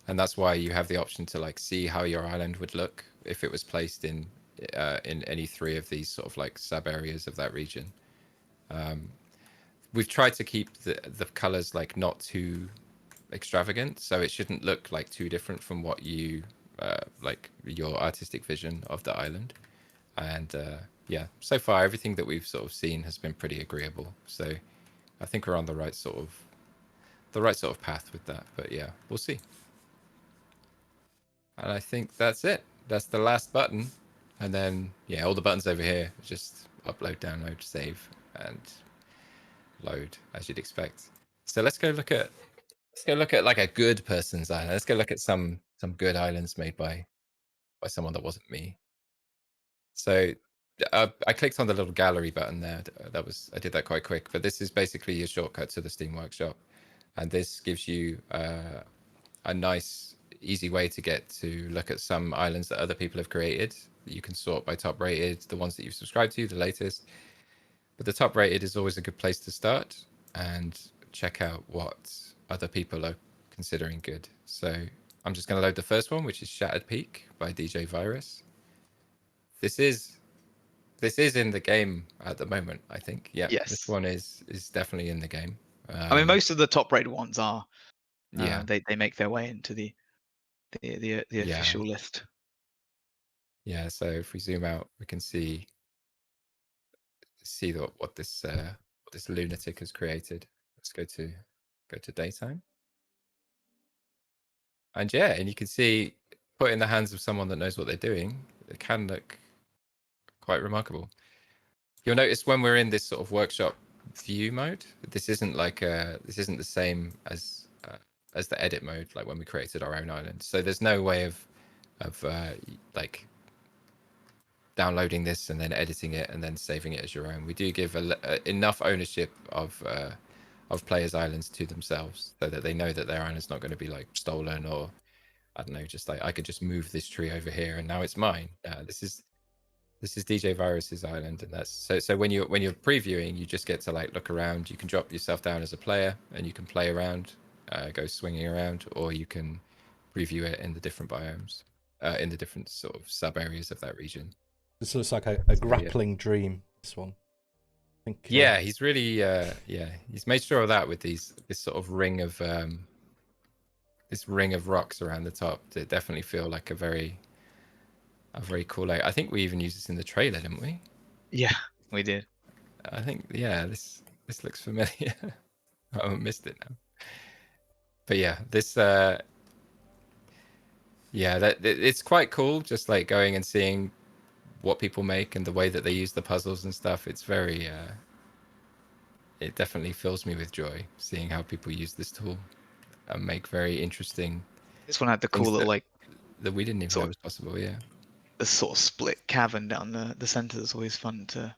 [SPEAKER 3] And that's why you have the option to like see how your island would look if it was placed in any 3 of these sort of like sub areas of that region. We've tried to keep the colors like not too extravagant, so it shouldn't look like too different from what you like your artistic vision of the island. And yeah, so far everything that we've sort of seen has been pretty agreeable. So I think we're on the right sort of path with that. But yeah, we'll see. And I think that's it. That's the last button. And then yeah, all the buttons over here just upload, download, save, and load, as you'd expect. So let's go look at like a good person's island. Let's go look at some good islands made by someone that wasn't me. So I clicked on the little gallery button there. I did that quite quick, but this is basically your shortcut to the Steam Workshop, and this gives you a nice, easy way to get to look at some islands that other people have created. You can sort by top rated, the ones that you've subscribed to, the latest. But the top rated is always a good place to start and check out what other people are considering good. So I'm just going to load the first one, which is Shattered Peak by DJ Virus. This is in the game at the moment, I think. Yeah,
[SPEAKER 4] yes.
[SPEAKER 3] This one is definitely in the game.
[SPEAKER 4] I mean, most of the top rated ones are.
[SPEAKER 3] Yeah.
[SPEAKER 4] They make their way into the official list.
[SPEAKER 3] Yeah. So if we zoom out, we can see what this lunatic has created. Let's go to daytime. And yeah, and you can see, put in the hands of someone that knows what they're doing, it can look quite remarkable. You'll notice when we're in this sort of workshop view mode, this isn't the same as the edit mode, like when we created our own island. So there's no way of like downloading this and then editing it and then saving it as your own. We do give enough ownership of players' islands to themselves so that they know that their island's not going to be like stolen, or I don't know, just like I could just move this tree over here and now it's mine. This is DJ Virus's island, and that's so when you're previewing, you just get to like look around. You can drop yourself down as a player and you can play around, go swinging around, or you can preview it in the different biomes, in the different sort of sub areas of that region.
[SPEAKER 2] This looks like a grappling dream, this one. I think,
[SPEAKER 3] yeah, he's really he's made sure of that with this sort of ring of rocks around the top to definitely feel like a very cool. I think we even used this in the trailer, didn't we?
[SPEAKER 4] Yeah, we did.
[SPEAKER 3] I think this looks familiar. I missed it now. But yeah, this it's quite cool just like going and seeing what people make and the way that they use the puzzles and stuff. It's very it definitely fills me with joy seeing how people use this tool and make very interesting
[SPEAKER 4] This one had the cool
[SPEAKER 3] things
[SPEAKER 4] little like
[SPEAKER 3] that we didn't even
[SPEAKER 4] sort
[SPEAKER 3] know was possible. Yeah.
[SPEAKER 4] the sort of split cavern down the center that's always fun to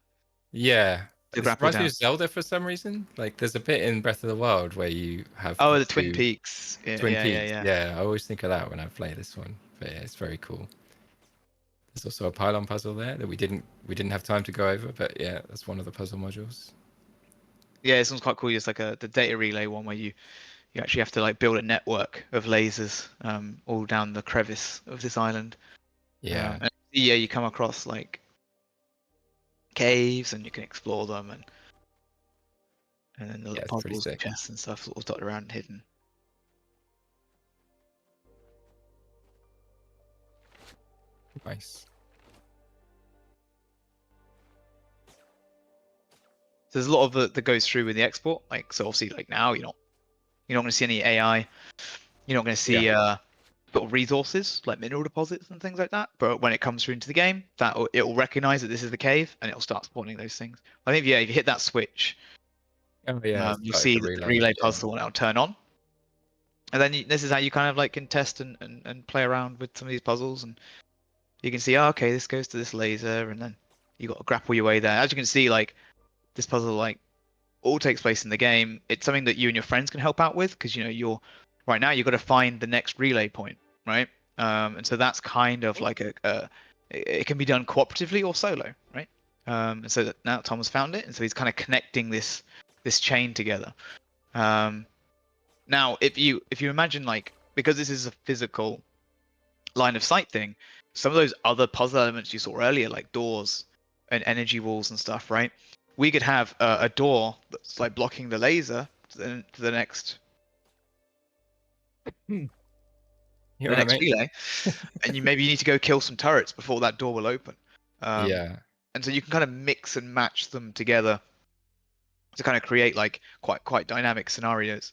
[SPEAKER 3] Yeah. It
[SPEAKER 4] grapple
[SPEAKER 3] reminds me
[SPEAKER 4] down.
[SPEAKER 3] of Zelda for some reason. Like there's a bit in Breath of the Wild where you have
[SPEAKER 4] Oh,
[SPEAKER 3] the
[SPEAKER 4] the Twin
[SPEAKER 3] two
[SPEAKER 4] Peaks. Yeah,
[SPEAKER 3] Twin
[SPEAKER 4] yeah,
[SPEAKER 3] Peaks.
[SPEAKER 4] yeah.
[SPEAKER 3] Yeah, I always think of that when I play this one. But yeah, it's very cool. There's also a pylon puzzle there that we didn't have time to go over, but yeah, that's one of the puzzle modules.
[SPEAKER 4] Yeah, this one's quite cool. It's like the data relay one where you actually have to like build a network of lasers all down the crevice of this island.
[SPEAKER 3] Yeah.
[SPEAKER 4] And yeah, you come across like caves and you can explore them, and then the
[SPEAKER 3] Yeah,
[SPEAKER 4] little
[SPEAKER 3] it's pretty
[SPEAKER 4] puzzles and
[SPEAKER 3] sick.
[SPEAKER 4] chests and stuff sort of dotted around and hidden.
[SPEAKER 3] Nice.
[SPEAKER 4] So there's a lot of that goes through with the export. Like, so obviously, like now you're not going to see any AI. You're not going to see sort of resources like mineral deposits and things like that. But when it comes through into the game, it will recognize that this is the cave and it'll start spawning those things. I think if you hit that switch,
[SPEAKER 3] Oh yeah, it's
[SPEAKER 4] you'll
[SPEAKER 3] like
[SPEAKER 4] see
[SPEAKER 3] the
[SPEAKER 4] that the
[SPEAKER 3] relay.
[SPEAKER 4] relay
[SPEAKER 3] Yeah.
[SPEAKER 4] puzzle will now turn on. And then this is how you kind of like can test and play around with some of these puzzles, and you can see, oh, okay, this goes to this laser, and then you got to grapple your way there. As you can see, like this puzzle like all takes place in the game. It's something that you and your friends can help out with because you're right now you've got to find the next relay point, right? And so that's kind of like it can be done cooperatively or solo, right? And so that now Tom has found it, and so he's kind of connecting this chain together. Now, if you imagine like, because this is a physical line of sight thing, some of those other puzzle elements you saw earlier, like doors and energy walls and stuff, right? We could have a door that's like blocking the laser to the next
[SPEAKER 3] You're
[SPEAKER 4] the
[SPEAKER 3] right,
[SPEAKER 4] next
[SPEAKER 3] mate.
[SPEAKER 4] relay, and maybe you need to go kill some turrets before that door will open.
[SPEAKER 3] Yeah.
[SPEAKER 4] And so you can kind of mix and match them together to kind of create like quite dynamic scenarios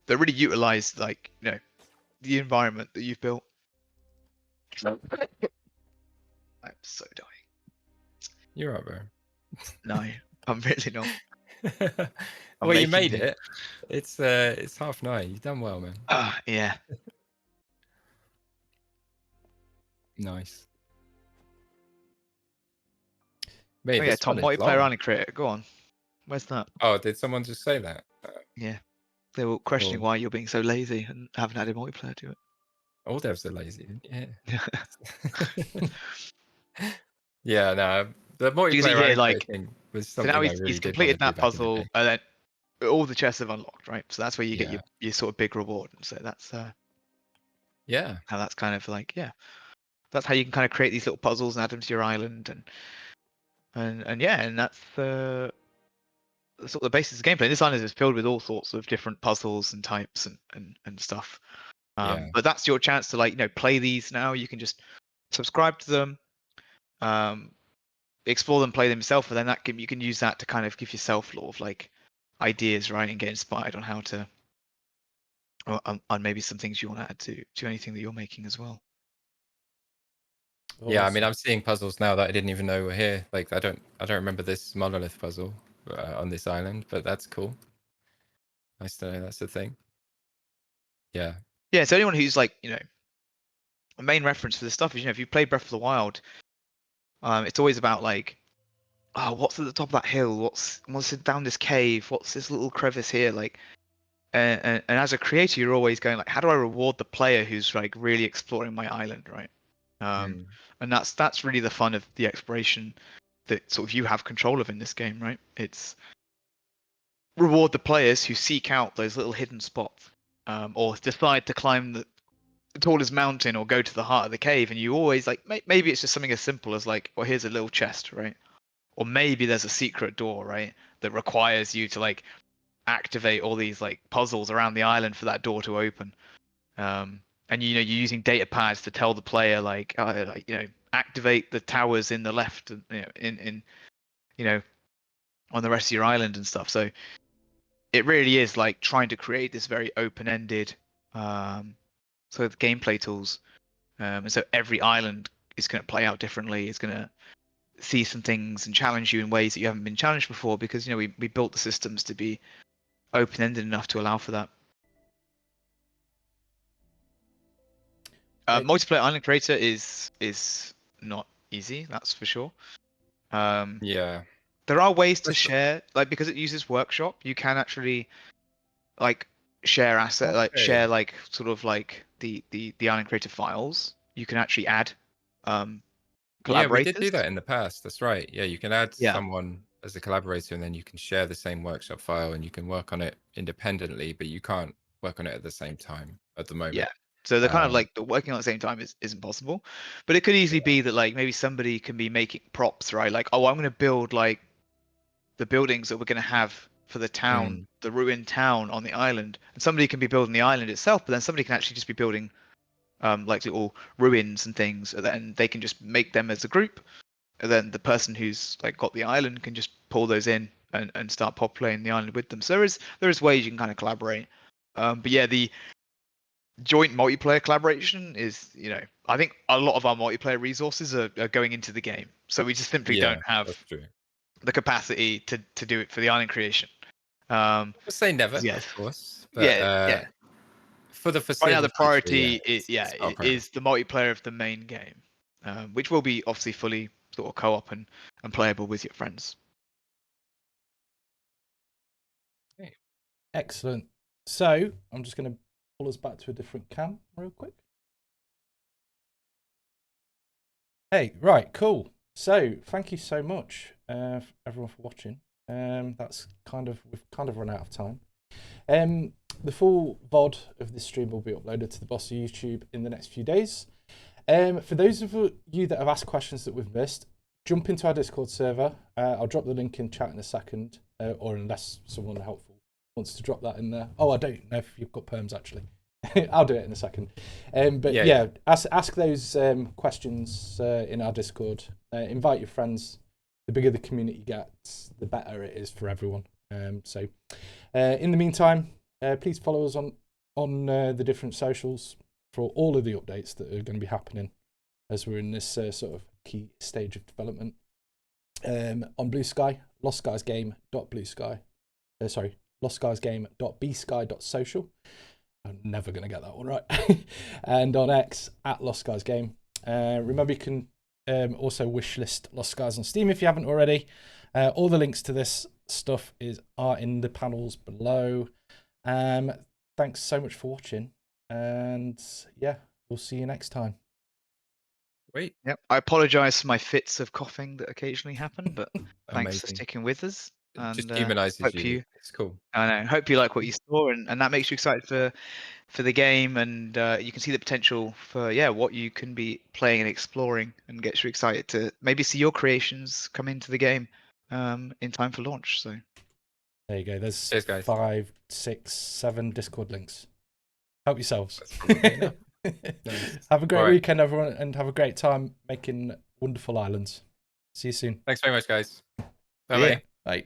[SPEAKER 4] that really utilize like the environment that you've built. I'm so dying.
[SPEAKER 3] You're right, bro.
[SPEAKER 4] No, I'm really not. I'm
[SPEAKER 3] Well, you
[SPEAKER 4] making
[SPEAKER 3] made
[SPEAKER 4] things.
[SPEAKER 3] it. It's 9:30. You've done well, man.
[SPEAKER 4] Yeah.
[SPEAKER 3] Nice. Mate,
[SPEAKER 4] Oh yeah,
[SPEAKER 3] this
[SPEAKER 4] Tom,
[SPEAKER 3] one is
[SPEAKER 4] multiplayer
[SPEAKER 3] long.
[SPEAKER 4] island creator. Go on. Where's that?
[SPEAKER 3] Oh, did someone just say that?
[SPEAKER 4] Yeah. They were questioning
[SPEAKER 3] Cool.
[SPEAKER 4] why you're being so lazy and haven't added multiplayer to
[SPEAKER 3] All devs are lazy. Yeah.
[SPEAKER 4] it.
[SPEAKER 3] Yeah, no, the
[SPEAKER 4] You can see
[SPEAKER 3] multiplayer
[SPEAKER 4] here,
[SPEAKER 3] island
[SPEAKER 4] like,
[SPEAKER 3] thing was
[SPEAKER 4] so now
[SPEAKER 3] something I
[SPEAKER 4] he's
[SPEAKER 3] really did want to
[SPEAKER 4] completed
[SPEAKER 3] do
[SPEAKER 4] that
[SPEAKER 3] back in the
[SPEAKER 4] puzzle,
[SPEAKER 3] day.
[SPEAKER 4] and then all the chests have unlocked, right? So that's where you get
[SPEAKER 3] Yeah.
[SPEAKER 4] your sort of big reward. And so that's
[SPEAKER 3] Yeah.
[SPEAKER 4] how that's kind of like, yeah, that's how you can kind of create these little puzzles and add them to your island, and yeah, and that's sort of the basis of gameplay. This island is filled with all sorts of different puzzles and types and stuff.
[SPEAKER 3] Yeah.
[SPEAKER 4] But that's your chance to like play these now. You can just subscribe to them, explore them, play them yourself, and then you can use that to kind of give yourself a lot of like ideas, right, and get inspired on how to, or on maybe some things you want to add to anything that you're making as well.
[SPEAKER 3] Yeah, I mean,
[SPEAKER 2] Awesome.
[SPEAKER 3] I'm seeing puzzles now that I didn't even know were here. Like, I don't remember this monolith puzzle on this island, but that's cool. Nice to know that's the thing. Yeah.
[SPEAKER 4] Yeah, so anyone who's like a main reference for this stuff is if you play Breath of the Wild, it's always about like, oh, what's at the top of that hill? What's down this cave? What's this little crevice here? Like, and as a creator, you're always going like, how do I reward the player who's like really exploring my island, right?
[SPEAKER 3] Mm.
[SPEAKER 4] And that's really the fun of the exploration that sort of you have control of in this game, right? It's reward the players who seek out those little hidden spots, or decide to climb the tallest mountain or go to the heart of the cave, and you always like maybe it's just something as simple as like, well, here's a little chest, right? Or maybe there's a secret door, right, that requires you to like activate all these like puzzles around the island for that door to open. And you're using data pads to tell the player like, activate the towers in the left, in on the rest of your island and stuff. So it really is like trying to create this very open-ended sort of gameplay tools. And so every island it's going to play out differently. It's going to see some things and challenge you in ways that you haven't been challenged before, because we built the systems to be open-ended enough to allow for that. Multiplayer island creator is not easy, that's for sure.
[SPEAKER 3] Yeah.
[SPEAKER 4] There are ways to share, like, because it uses workshop, you can actually like share asset, like share like sort of like the island creator files. You can actually add
[SPEAKER 3] Yeah, we did
[SPEAKER 4] collaborators.
[SPEAKER 3] do that in the past. That's right. Yeah, you can add
[SPEAKER 4] Yeah.
[SPEAKER 3] someone as a collaborator, and then you can share the same workshop file, and you can work on it independently, but you can't work on it at the same time at the moment.
[SPEAKER 4] Yeah. So they're kind of like the working at the same time isn't possible, but it could easily be that like maybe somebody can be making props, right? Like, oh, I'm going to build like the buildings that we're going to have for the town, the ruined town on the island, and somebody can be building the island itself, but then somebody can actually just be building like little ruins and things, and then they can just make them as a group, and then the person who's like got the island can just pull those in and start populating the island with them. So there is ways you can kind of collaborate. But yeah, the joint multiplayer collaboration is, I think a lot of our multiplayer resources are going into the game, so we just simply don't have
[SPEAKER 3] that's true.
[SPEAKER 4] the capacity to do it for the island creation.
[SPEAKER 3] I'll say never,
[SPEAKER 4] Yes.
[SPEAKER 3] of course, but
[SPEAKER 4] Yeah.
[SPEAKER 3] for the
[SPEAKER 4] Right
[SPEAKER 3] foreseeable
[SPEAKER 4] now, the
[SPEAKER 3] future,
[SPEAKER 4] priority
[SPEAKER 3] it's not a priority.
[SPEAKER 4] is the multiplayer of the main game, which will be obviously fully sort of co-op and playable with your friends.
[SPEAKER 2] Excellent. So I'm just going to pull us back to a different cam real quick. Hey, right, cool. So thank you so much, everyone, for watching. That's we've kind of run out of time. The full VOD of this stream will be uploaded to the Bossa YouTube in the next few days. For those of you that have asked questions that we've missed, jump into our Discord server. I'll drop the link in chat in a second, or unless someone helpful wants to drop that in there. Oh, I don't know if you've got perms actually. I'll do it in a second. But yeah. Ask those questions in our Discord. Invite your friends. The bigger the community gets, the better it is for everyone. So in the meantime, please follow us on the different socials for all of the updates that are going to be happening as we're in this sort of key stage of development. On Blue Sky, lostskiesgame.bsky.social. I'm never going to get that one right. And on X, at lostskiesgame. Remember, you can also wishlist Lost Skies on Steam if you haven't already. All the links to this stuff are in the panels below. Thanks so much for watching, and yeah, we'll see you next time.
[SPEAKER 3] Great.
[SPEAKER 4] Yep. I apologise for my fits of coughing that occasionally happen, but thanks for
[SPEAKER 3] Amazing.
[SPEAKER 4] sticking with us.
[SPEAKER 3] It
[SPEAKER 4] And
[SPEAKER 3] just humanizes
[SPEAKER 4] hope
[SPEAKER 3] you. It's cool.
[SPEAKER 4] I know. Hope you like what you saw, and that makes you excited for the game, and you can see the potential for what you can be playing and exploring, and gets you excited to maybe see your creations come into the game in time for launch. So
[SPEAKER 2] there you go. There's
[SPEAKER 3] Cheers, guys.
[SPEAKER 2] 5, 6, 7 Discord links. Help yourselves.
[SPEAKER 3] Nice.
[SPEAKER 2] Have a great weekend, everyone, and have a great time making wonderful islands. See you soon.
[SPEAKER 3] Thanks very much, guys. Bye.
[SPEAKER 2] Yeah. Bye.